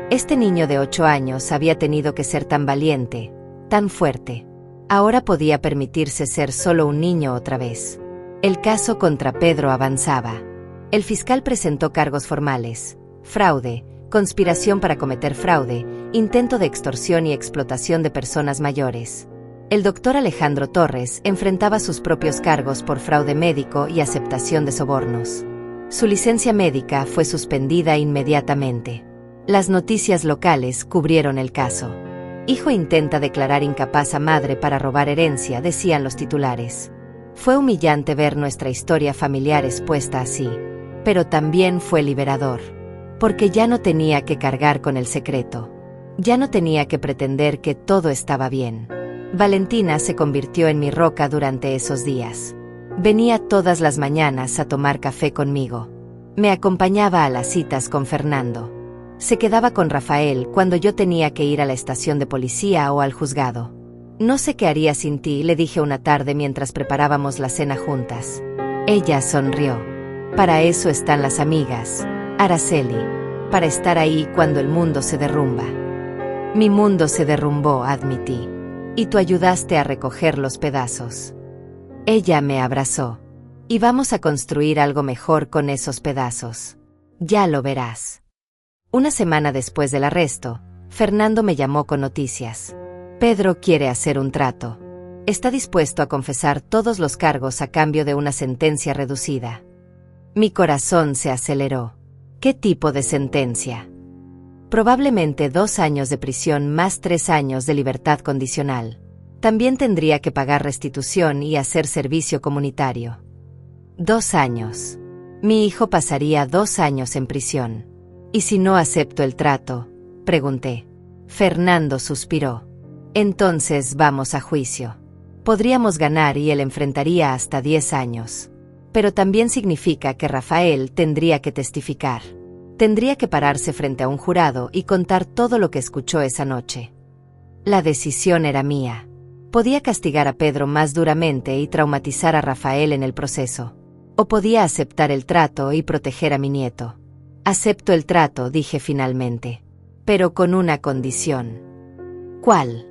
Este niño de 8 años había tenido que ser tan valiente, tan fuerte. Ahora podía permitirse ser solo un niño otra vez. El caso contra Pedro avanzaba. El fiscal presentó cargos formales: fraude, conspiración para cometer fraude, intento de extorsión y explotación de personas mayores. El doctor Alejandro Torres enfrentaba sus propios cargos por fraude médico y aceptación de sobornos. Su licencia médica fue suspendida inmediatamente. Las noticias locales cubrieron el caso. Hijo intenta declarar incapaz a madre para robar herencia, decían los titulares. Fue humillante ver nuestra historia familiar expuesta así. Pero también fue liberador. Porque ya no tenía que cargar con el secreto. Ya no tenía que pretender que todo estaba bien. Valentina se convirtió en mi roca durante esos días. Venía todas las mañanas a tomar café conmigo. Me acompañaba a las citas con Fernando. Se quedaba con Rafael cuando yo tenía que ir a la estación de policía o al juzgado. No sé qué haría sin ti, le dije una tarde mientras preparábamos la cena juntas. Ella sonrió. Para eso están las amigas, Araceli. Para estar ahí cuando el mundo se derrumba. Mi mundo se derrumbó, admití. Y tú ayudaste a recoger los pedazos. Ella me abrazó. Y vamos a construir algo mejor con esos pedazos. Ya lo verás. Una semana después del arresto, Fernando me llamó con noticias. Pedro quiere hacer un trato. Está dispuesto a confesar todos los cargos a cambio de una sentencia reducida. Mi corazón se aceleró. ¿Qué tipo de sentencia? Probablemente 2 años de prisión más 3 años de libertad condicional. También tendría que pagar restitución y hacer servicio comunitario. 2 años. Mi hijo pasaría 2 años en prisión. ¿Y si no acepto el trato?, pregunté. Fernando suspiró. Entonces vamos a juicio. Podríamos ganar y él enfrentaría hasta 10 años. Pero también significa que Rafael tendría que testificar. Tendría que pararse frente a un jurado y contar todo lo que escuchó esa noche. La decisión era mía. Podía castigar a Pedro más duramente y traumatizar a Rafael en el proceso. O podía aceptar el trato y proteger a mi nieto. Acepto el trato, dije finalmente. Pero con una condición. ¿Cuál?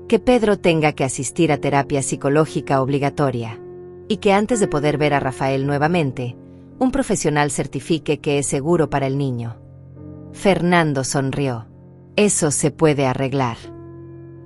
Que Pedro tenga que asistir a terapia psicológica obligatoria. Y que antes de poder ver a Rafael nuevamente, un profesional certifique que es seguro para el niño. Fernando sonrió. Eso se puede arreglar.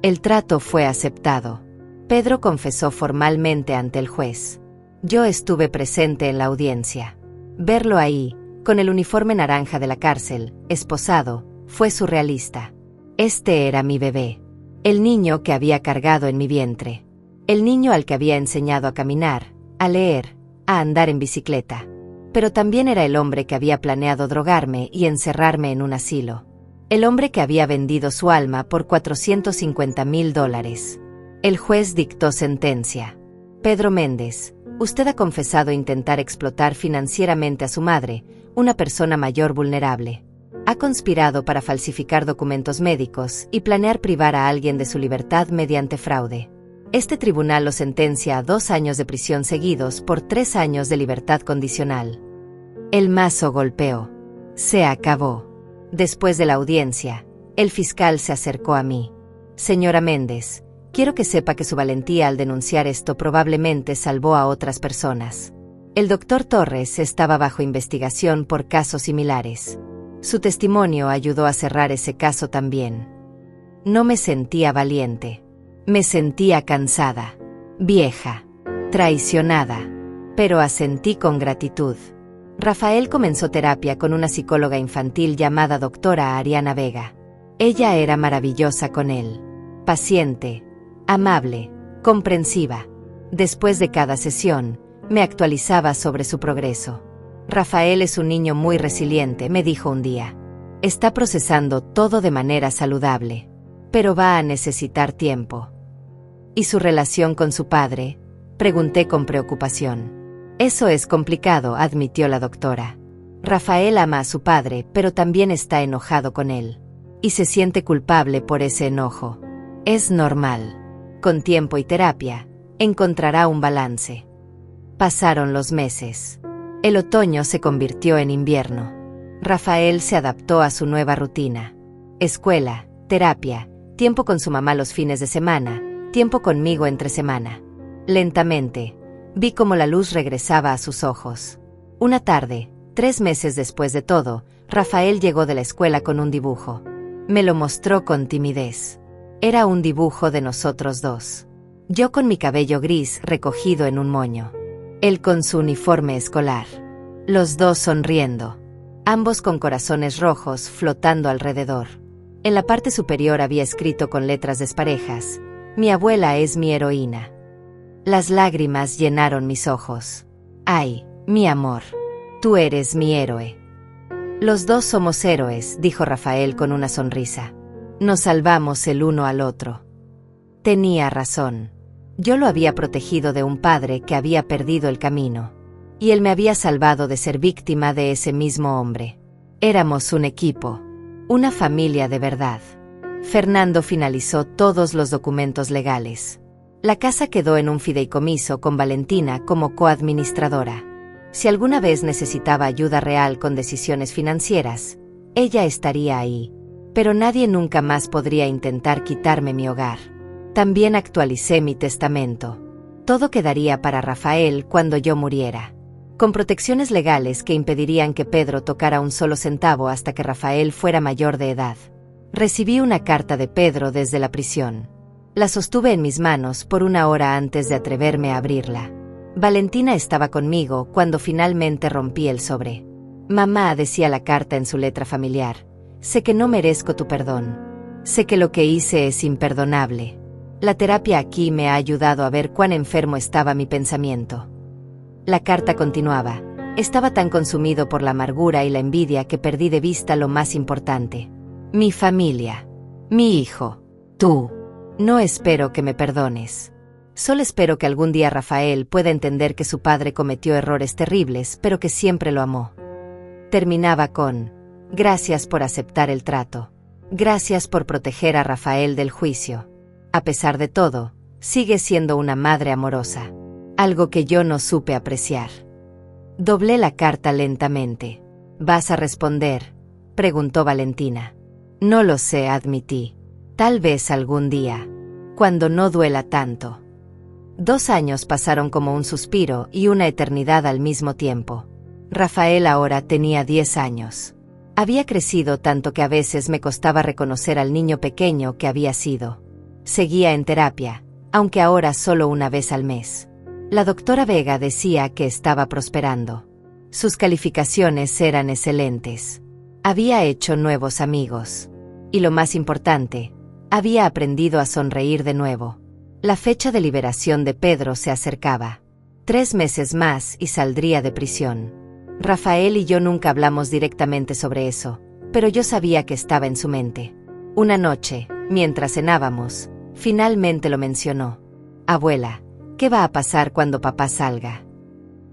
El trato fue aceptado. Pedro confesó formalmente ante el juez. Yo estuve presente en la audiencia. Verlo ahí, con el uniforme naranja de la cárcel, esposado, fue surrealista. Este era mi bebé. El niño que había cargado en mi vientre. El niño al que había enseñado a caminar, a leer, a andar en bicicleta. Pero también era el hombre que había planeado drogarme y encerrarme en un asilo. El hombre que había vendido su alma por $450,000. El juez dictó sentencia. Pedro Méndez, usted ha confesado intentar explotar financieramente a su madre, una persona mayor vulnerable. Ha conspirado para falsificar documentos médicos y planear privar a alguien de su libertad mediante fraude. Este tribunal lo sentencia a 2 años de prisión seguidos por 3 años de libertad condicional. El mazo golpeó. Se acabó. Después de la audiencia, el fiscal se acercó a mí. Señora Méndez, quiero que sepa que su valentía al denunciar esto probablemente salvó a otras personas. El doctor Torres estaba bajo investigación por casos similares. Su testimonio ayudó a cerrar ese caso también. No me sentía valiente. Me sentía cansada, vieja, traicionada, pero asentí con gratitud. Rafael comenzó terapia con una psicóloga infantil llamada doctora Ariana Vega. Ella era maravillosa con él. Paciente, amable, comprensiva. Después de cada sesión, me actualizaba sobre su progreso. Rafael es un niño muy resiliente, me dijo un día. Está procesando todo de manera saludable, pero va a necesitar tiempo. ¿Y su relación con su padre?, pregunté con preocupación. Eso es complicado, admitió la doctora. Rafael ama a su padre, pero también está enojado con él. Y se siente culpable por ese enojo. Es normal. Con tiempo y terapia, encontrará un balance. Pasaron los meses. El otoño se convirtió en invierno. Rafael se adaptó a su nueva rutina. Escuela, terapia, tiempo con su mamá los fines de semana, tiempo conmigo entre semana. Lentamente, vi cómo la luz regresaba a sus ojos. Una tarde, 3 meses después de todo, Rafael llegó de la escuela con un dibujo. Me lo mostró con timidez. Era un dibujo de nosotros dos. Yo con mi cabello gris recogido en un moño. Él con su uniforme escolar. Los dos sonriendo. Ambos con corazones rojos flotando alrededor. En la parte superior había escrito con letras desparejas: mi abuela es mi heroína. Las lágrimas llenaron mis ojos. Ay, mi amor, tú eres mi héroe. Los dos somos héroes, dijo Rafael con una sonrisa. Nos salvamos el uno al otro. Tenía razón. Yo lo había protegido de un padre que había perdido el camino. Y él me había salvado de ser víctima de ese mismo hombre. Éramos un equipo. Una familia de verdad. Fernando finalizó todos los documentos legales. La casa quedó en un fideicomiso con Valentina como coadministradora. Si alguna vez necesitaba ayuda real con decisiones financieras, ella estaría ahí. Pero nadie nunca más podría intentar quitarme mi hogar. También actualicé mi testamento. Todo quedaría para Rafael cuando yo muriera, con protecciones legales que impedirían que Pedro tocara un solo centavo hasta que Rafael fuera mayor de edad. Recibí una carta de Pedro desde la prisión. La sostuve en mis manos por 1 hora antes de atreverme a abrirla. Valentina estaba conmigo cuando finalmente rompí el sobre. Mamá, decía la carta en su letra familiar, sé que no merezco tu perdón. Sé que lo que hice es imperdonable. La terapia aquí me ha ayudado a ver cuán enfermo estaba mi pensamiento. La carta continuaba. Estaba tan consumido por la amargura y la envidia que perdí de vista lo más importante. Mi familia. Mi hijo. Tú. No espero que me perdones. Solo espero que algún día Rafael pueda entender que su padre cometió errores terribles, pero que siempre lo amó. Terminaba con: gracias por aceptar el trato. Gracias por proteger a Rafael del juicio. A pesar de todo, sigue siendo una madre amorosa. Algo que yo no supe apreciar. Doblé la carta lentamente. ¿Vas a responder?, preguntó Valentina. No lo sé, admití. Tal vez algún día. Cuando no duela tanto. 2 años pasaron como un suspiro y una eternidad al mismo tiempo. Rafael ahora tenía 10 años. Había crecido tanto que a veces me costaba reconocer al niño pequeño que había sido. Seguía en terapia, aunque ahora solo una vez al mes. La doctora Vega decía que estaba prosperando. Sus calificaciones eran excelentes. Había hecho nuevos amigos. Y lo más importante, había aprendido a sonreír de nuevo. La fecha de liberación de Pedro se acercaba. 3 meses más y saldría de prisión. Rafael y yo nunca hablamos directamente sobre eso, pero yo sabía que estaba en su mente. Una noche, mientras cenábamos, finalmente lo mencionó. Abuela, ¿qué va a pasar cuando papá salga?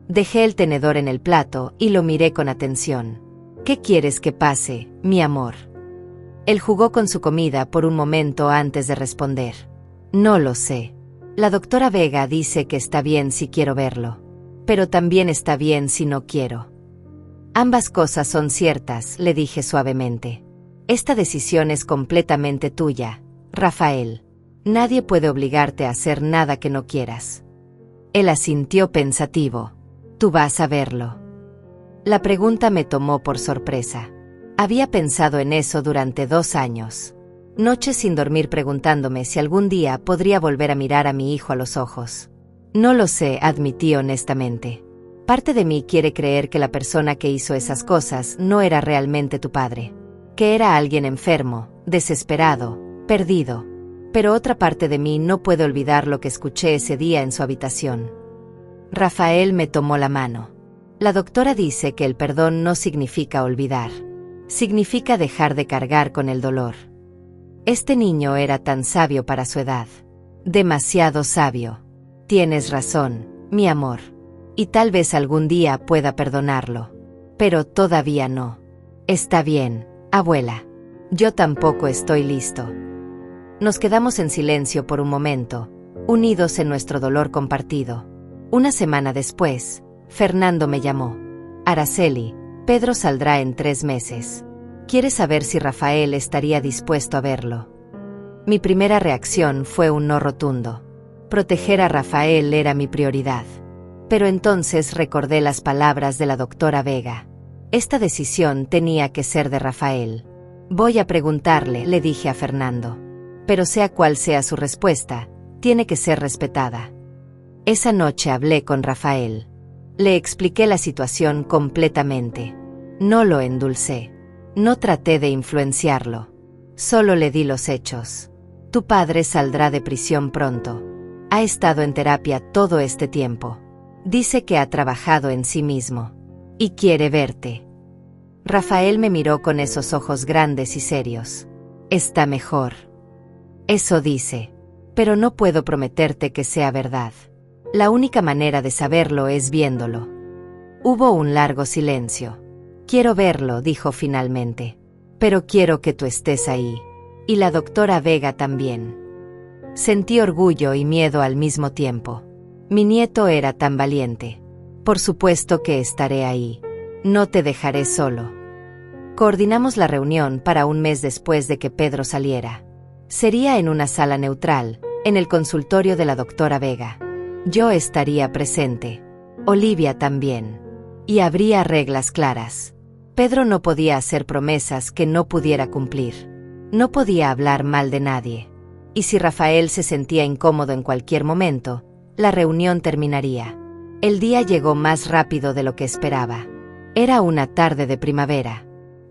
Dejé el tenedor en el plato y lo miré con atención. ¿Qué quieres que pase, mi amor? Él jugó con su comida por un momento antes de responder. No lo sé. La doctora Vega dice que está bien si quiero verlo. Pero también está bien si no quiero. Ambas cosas son ciertas, le dije suavemente. Esta decisión es completamente tuya, Rafael. Nadie puede obligarte a hacer nada que no quieras. Él asintió pensativo. Tú vas a verlo. La pregunta me tomó por sorpresa. Había pensado en eso durante 2 años. Noches sin dormir preguntándome si algún día podría volver a mirar a mi hijo a los ojos. No lo sé, admití honestamente. Parte de mí quiere creer que la persona que hizo esas cosas no era realmente tu padre. Que era alguien enfermo, desesperado, perdido. Pero otra parte de mí no puede olvidar lo que escuché ese día en su habitación. Rafael me tomó la mano. La doctora dice que el perdón no significa olvidar. Significa dejar de cargar con el dolor. Este niño era tan sabio para su edad. Demasiado sabio. Tienes razón, mi amor. Y tal vez algún día pueda perdonarlo. Pero todavía no. Está bien, abuela. Yo tampoco estoy listo. Nos quedamos en silencio por un momento, unidos en nuestro dolor compartido. Una semana después, Fernando me llamó. Araceli, Pedro saldrá en 3 meses. Quiere saber si Rafael estaría dispuesto a verlo. Mi primera reacción fue un no rotundo. Proteger a Rafael era mi prioridad. Pero entonces recordé las palabras de la doctora Vega. Esta decisión tenía que ser de Rafael. Voy a preguntarle, le dije a Fernando. Pero sea cual sea su respuesta, tiene que ser respetada. Esa noche hablé con Rafael. Le expliqué la situación completamente. No lo endulcé. No traté de influenciarlo. Solo le di los hechos. Tu padre saldrá de prisión pronto. Ha estado en terapia todo este tiempo. Dice que ha trabajado en sí mismo. Y quiere verte. Rafael me miró con esos ojos grandes y serios. Está mejor. Eso dice. Pero no puedo prometerte que sea verdad. La única manera de saberlo es viéndolo. Hubo un largo silencio. Quiero verlo, dijo finalmente. Pero quiero que tú estés ahí. Y la doctora Vega también. Sentí orgullo y miedo al mismo tiempo. Mi nieto era tan valiente. Por supuesto que estaré ahí. No te dejaré solo. Coordinamos la reunión para un mes después de que Pedro saliera. Sería en una sala neutral, en el consultorio de la doctora Vega. Yo estaría presente. Olivia también. Y habría reglas claras. Pedro no podía hacer promesas que no pudiera cumplir. No podía hablar mal de nadie. Y si Rafael se sentía incómodo en cualquier momento, la reunión terminaría. El día llegó más rápido de lo que esperaba. Era una tarde de primavera.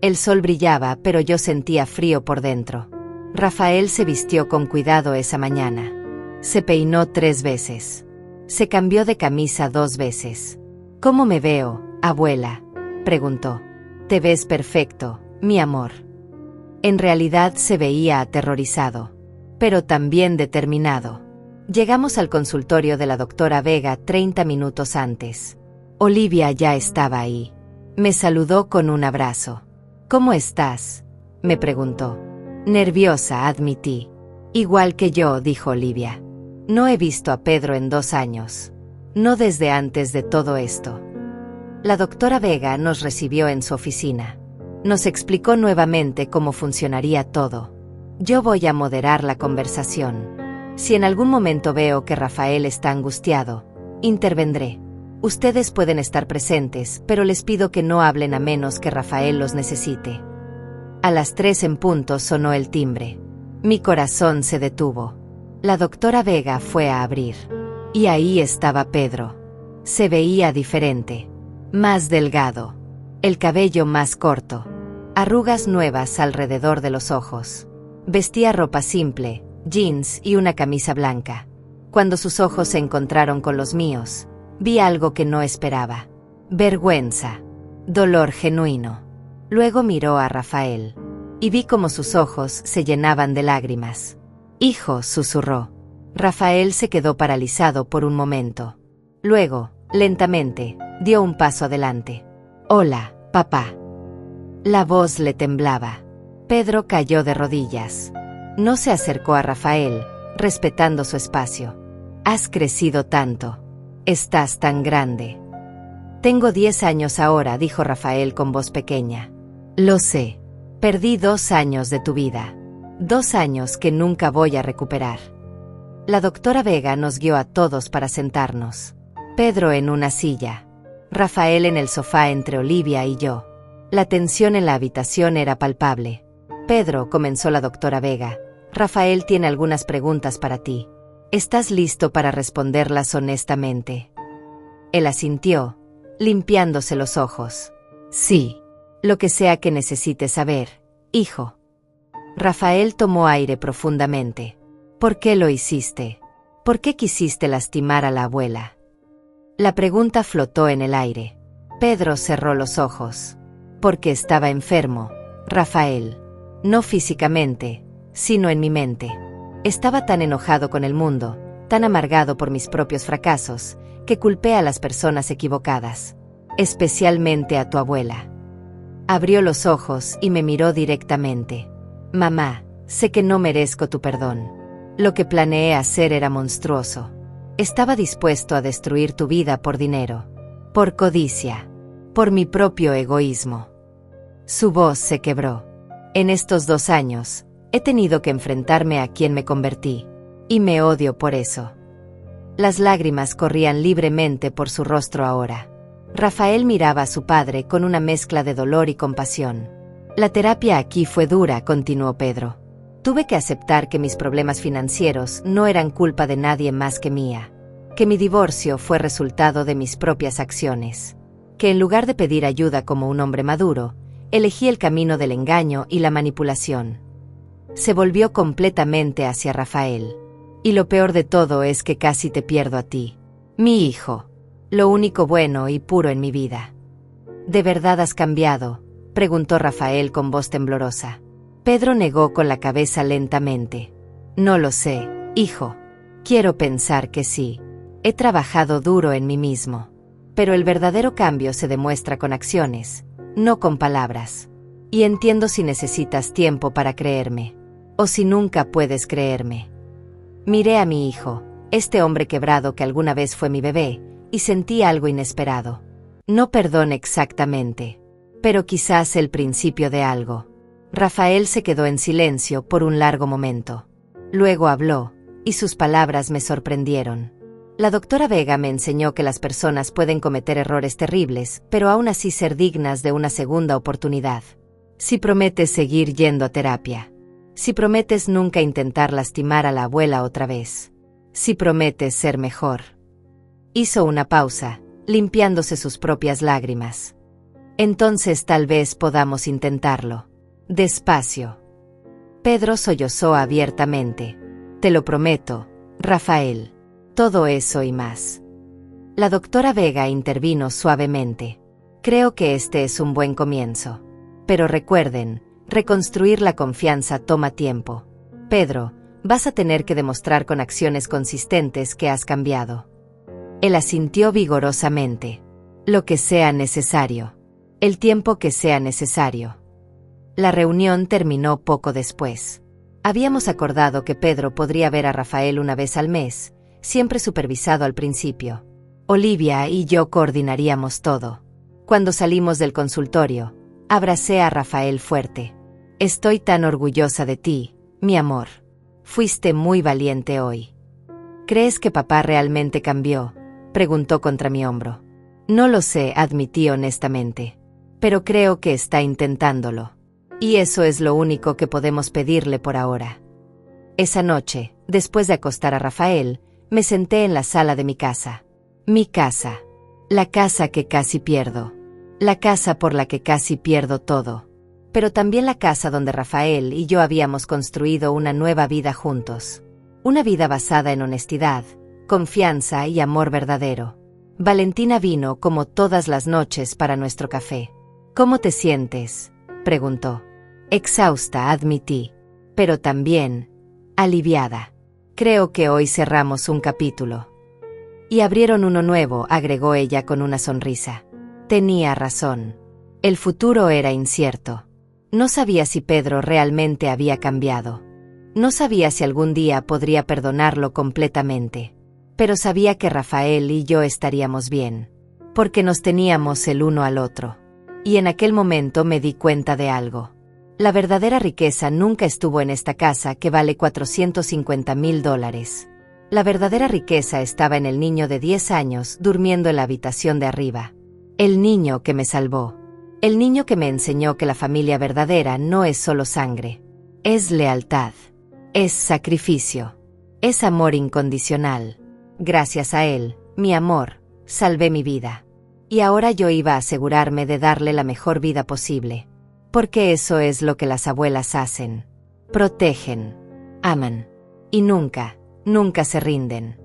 El sol brillaba, pero yo sentía frío por dentro. Rafael se vistió con cuidado esa mañana. Se peinó 3 veces. Se cambió de camisa 2 veces. ¿Cómo me veo, abuela?, preguntó. Te ves perfecto, mi amor. En realidad se veía aterrorizado, pero también determinado. Llegamos al consultorio de la doctora Vega 30 minutos antes. Olivia ya estaba ahí. Me saludó con un abrazo. ¿Cómo estás?, me preguntó. Nerviosa, admití. Igual que yo, dijo Olivia. No he visto a Pedro en 2 años. No desde antes de todo esto. La doctora Vega nos recibió en su oficina. Nos explicó nuevamente cómo funcionaría todo. Yo voy a moderar la conversación. Si en algún momento veo que Rafael está angustiado, intervendré. Ustedes pueden estar presentes, pero les pido que no hablen a menos que Rafael los necesite. A las 3 en punto sonó el timbre. Mi corazón se detuvo. La doctora Vega fue a abrir. Y ahí estaba Pedro. Se veía diferente. Más delgado. El cabello más corto. Arrugas nuevas alrededor de los ojos. Vestía ropa simple, jeans y una camisa blanca. Cuando sus ojos se encontraron con los míos, vi algo que no esperaba. Vergüenza. Dolor genuino. Luego miró a Rafael. Y vi cómo sus ojos se llenaban de lágrimas. Hijo, susurró. Rafael se quedó paralizado por un momento. Luego, lentamente, dio un paso adelante. Hola, papá. La voz le temblaba. Pedro cayó de rodillas. No se acercó a Rafael, respetando su espacio. Has crecido tanto. Estás tan grande. Tengo 10 años ahora, dijo Rafael con voz pequeña. Lo sé. Perdí 2 años de tu vida. 2 años que nunca voy a recuperar. La doctora Vega nos guió a todos para sentarnos. Pedro en una silla. Rafael en el sofá entre Olivia y yo. La tensión en la habitación era palpable. Pedro, comenzó la doctora Vega. Rafael tiene algunas preguntas para ti. ¿Estás listo para responderlas honestamente? Él asintió, limpiándose los ojos. Sí. Lo que sea que necesites saber, hijo. Rafael tomó aire profundamente. ¿Por qué lo hiciste? ¿Por qué quisiste lastimar a la abuela? La pregunta flotó en el aire. Pedro cerró los ojos. Porque estaba enfermo, Rafael. No físicamente, sino en mi mente. Estaba tan enojado con el mundo, tan amargado por mis propios fracasos, que culpé a las personas equivocadas. Especialmente a tu abuela. Abrió los ojos y me miró directamente. Mamá, sé que no merezco tu perdón. Lo que planeé hacer era monstruoso. Estaba dispuesto a destruir tu vida por dinero, por codicia, por mi propio egoísmo. Su voz se quebró. En estos 2 años, he tenido que enfrentarme a quien me convertí, y me odio por eso. Las lágrimas corrían libremente por su rostro ahora. Rafael miraba a su padre con una mezcla de dolor y compasión. La terapia aquí fue dura, continuó Pedro. Tuve que aceptar que mis problemas financieros no eran culpa de nadie más que mía, que mi divorcio fue resultado de mis propias acciones, que en lugar de pedir ayuda como un hombre maduro, elegí el camino del engaño y la manipulación. Se volvió completamente hacia Rafael. Y lo peor de todo es que casi te pierdo a ti, mi hijo, lo único bueno y puro en mi vida. ¿De verdad has cambiado?, preguntó Rafael con voz temblorosa. Pedro negó con la cabeza lentamente. No lo sé, hijo. Quiero pensar que sí. He trabajado duro en mí mismo. Pero el verdadero cambio se demuestra con acciones, no con palabras. Y entiendo si necesitas tiempo para creerme. O si nunca puedes creerme. Miré a mi hijo, este hombre quebrado que alguna vez fue mi bebé, y sentí algo inesperado. No perdón exactamente, pero quizás el principio de algo. Rafael se quedó en silencio por un largo momento. Luego habló, y sus palabras me sorprendieron. La doctora Vega me enseñó que las personas pueden cometer errores terribles, pero aún así ser dignas de una segunda oportunidad. Si prometes seguir yendo a terapia. Si prometes nunca intentar lastimar a la abuela otra vez. Si prometes ser mejor. Hizo una pausa, limpiándose sus propias lágrimas. Entonces tal vez podamos intentarlo. Despacio. Pedro sollozó abiertamente. Te lo prometo, Rafael. Todo eso y más. La doctora Vega intervino suavemente. Creo que este es un buen comienzo. Pero recuerden, reconstruir la confianza toma tiempo. Pedro, vas a tener que demostrar con acciones consistentes que has cambiado. Él asintió vigorosamente. Lo que sea necesario. El tiempo que sea necesario. La reunión terminó poco después. Habíamos acordado que Pedro podría ver a Rafael una vez al mes, siempre supervisado al principio. Olivia y yo coordinaríamos todo. Cuando salimos del consultorio, abracé a Rafael fuerte. Estoy tan orgullosa de ti, mi amor. Fuiste muy valiente hoy. ¿Crees que papá realmente cambió?, preguntó contra mi hombro. No lo sé, admití honestamente. Pero creo que está intentándolo. Y eso es lo único que podemos pedirle por ahora. Esa noche, después de acostar a Rafael, me senté en la sala de mi casa. Mi casa. La casa que casi pierdo. La casa por la que casi pierdo todo. Pero también la casa donde Rafael y yo habíamos construido una nueva vida juntos. Una vida basada en honestidad, confianza y amor verdadero. Valentina vino como todas las noches para nuestro café. ¿Cómo te sientes?, preguntó. Exhausta, admití. Pero también aliviada. Creo que hoy cerramos un capítulo. Y abrieron uno nuevo, agregó ella con una sonrisa. Tenía razón. El futuro era incierto. No sabía si Pedro realmente había cambiado. No sabía si algún día podría perdonarlo completamente. Pero sabía que Rafael y yo estaríamos bien. Porque nos teníamos el uno al otro. Y en aquel momento me di cuenta de algo. La verdadera riqueza nunca estuvo en esta casa que vale $450,000. La verdadera riqueza estaba en el niño de 10 años durmiendo en la habitación de arriba. El niño que me salvó. El niño que me enseñó que la familia verdadera no es solo sangre. Es lealtad. Es sacrificio. Es amor incondicional. Gracias a él, mi amor, salvé mi vida. Y ahora yo iba a asegurarme de darle la mejor vida posible. Porque eso es lo que las abuelas hacen. Protegen. Aman. Y nunca, nunca se rinden.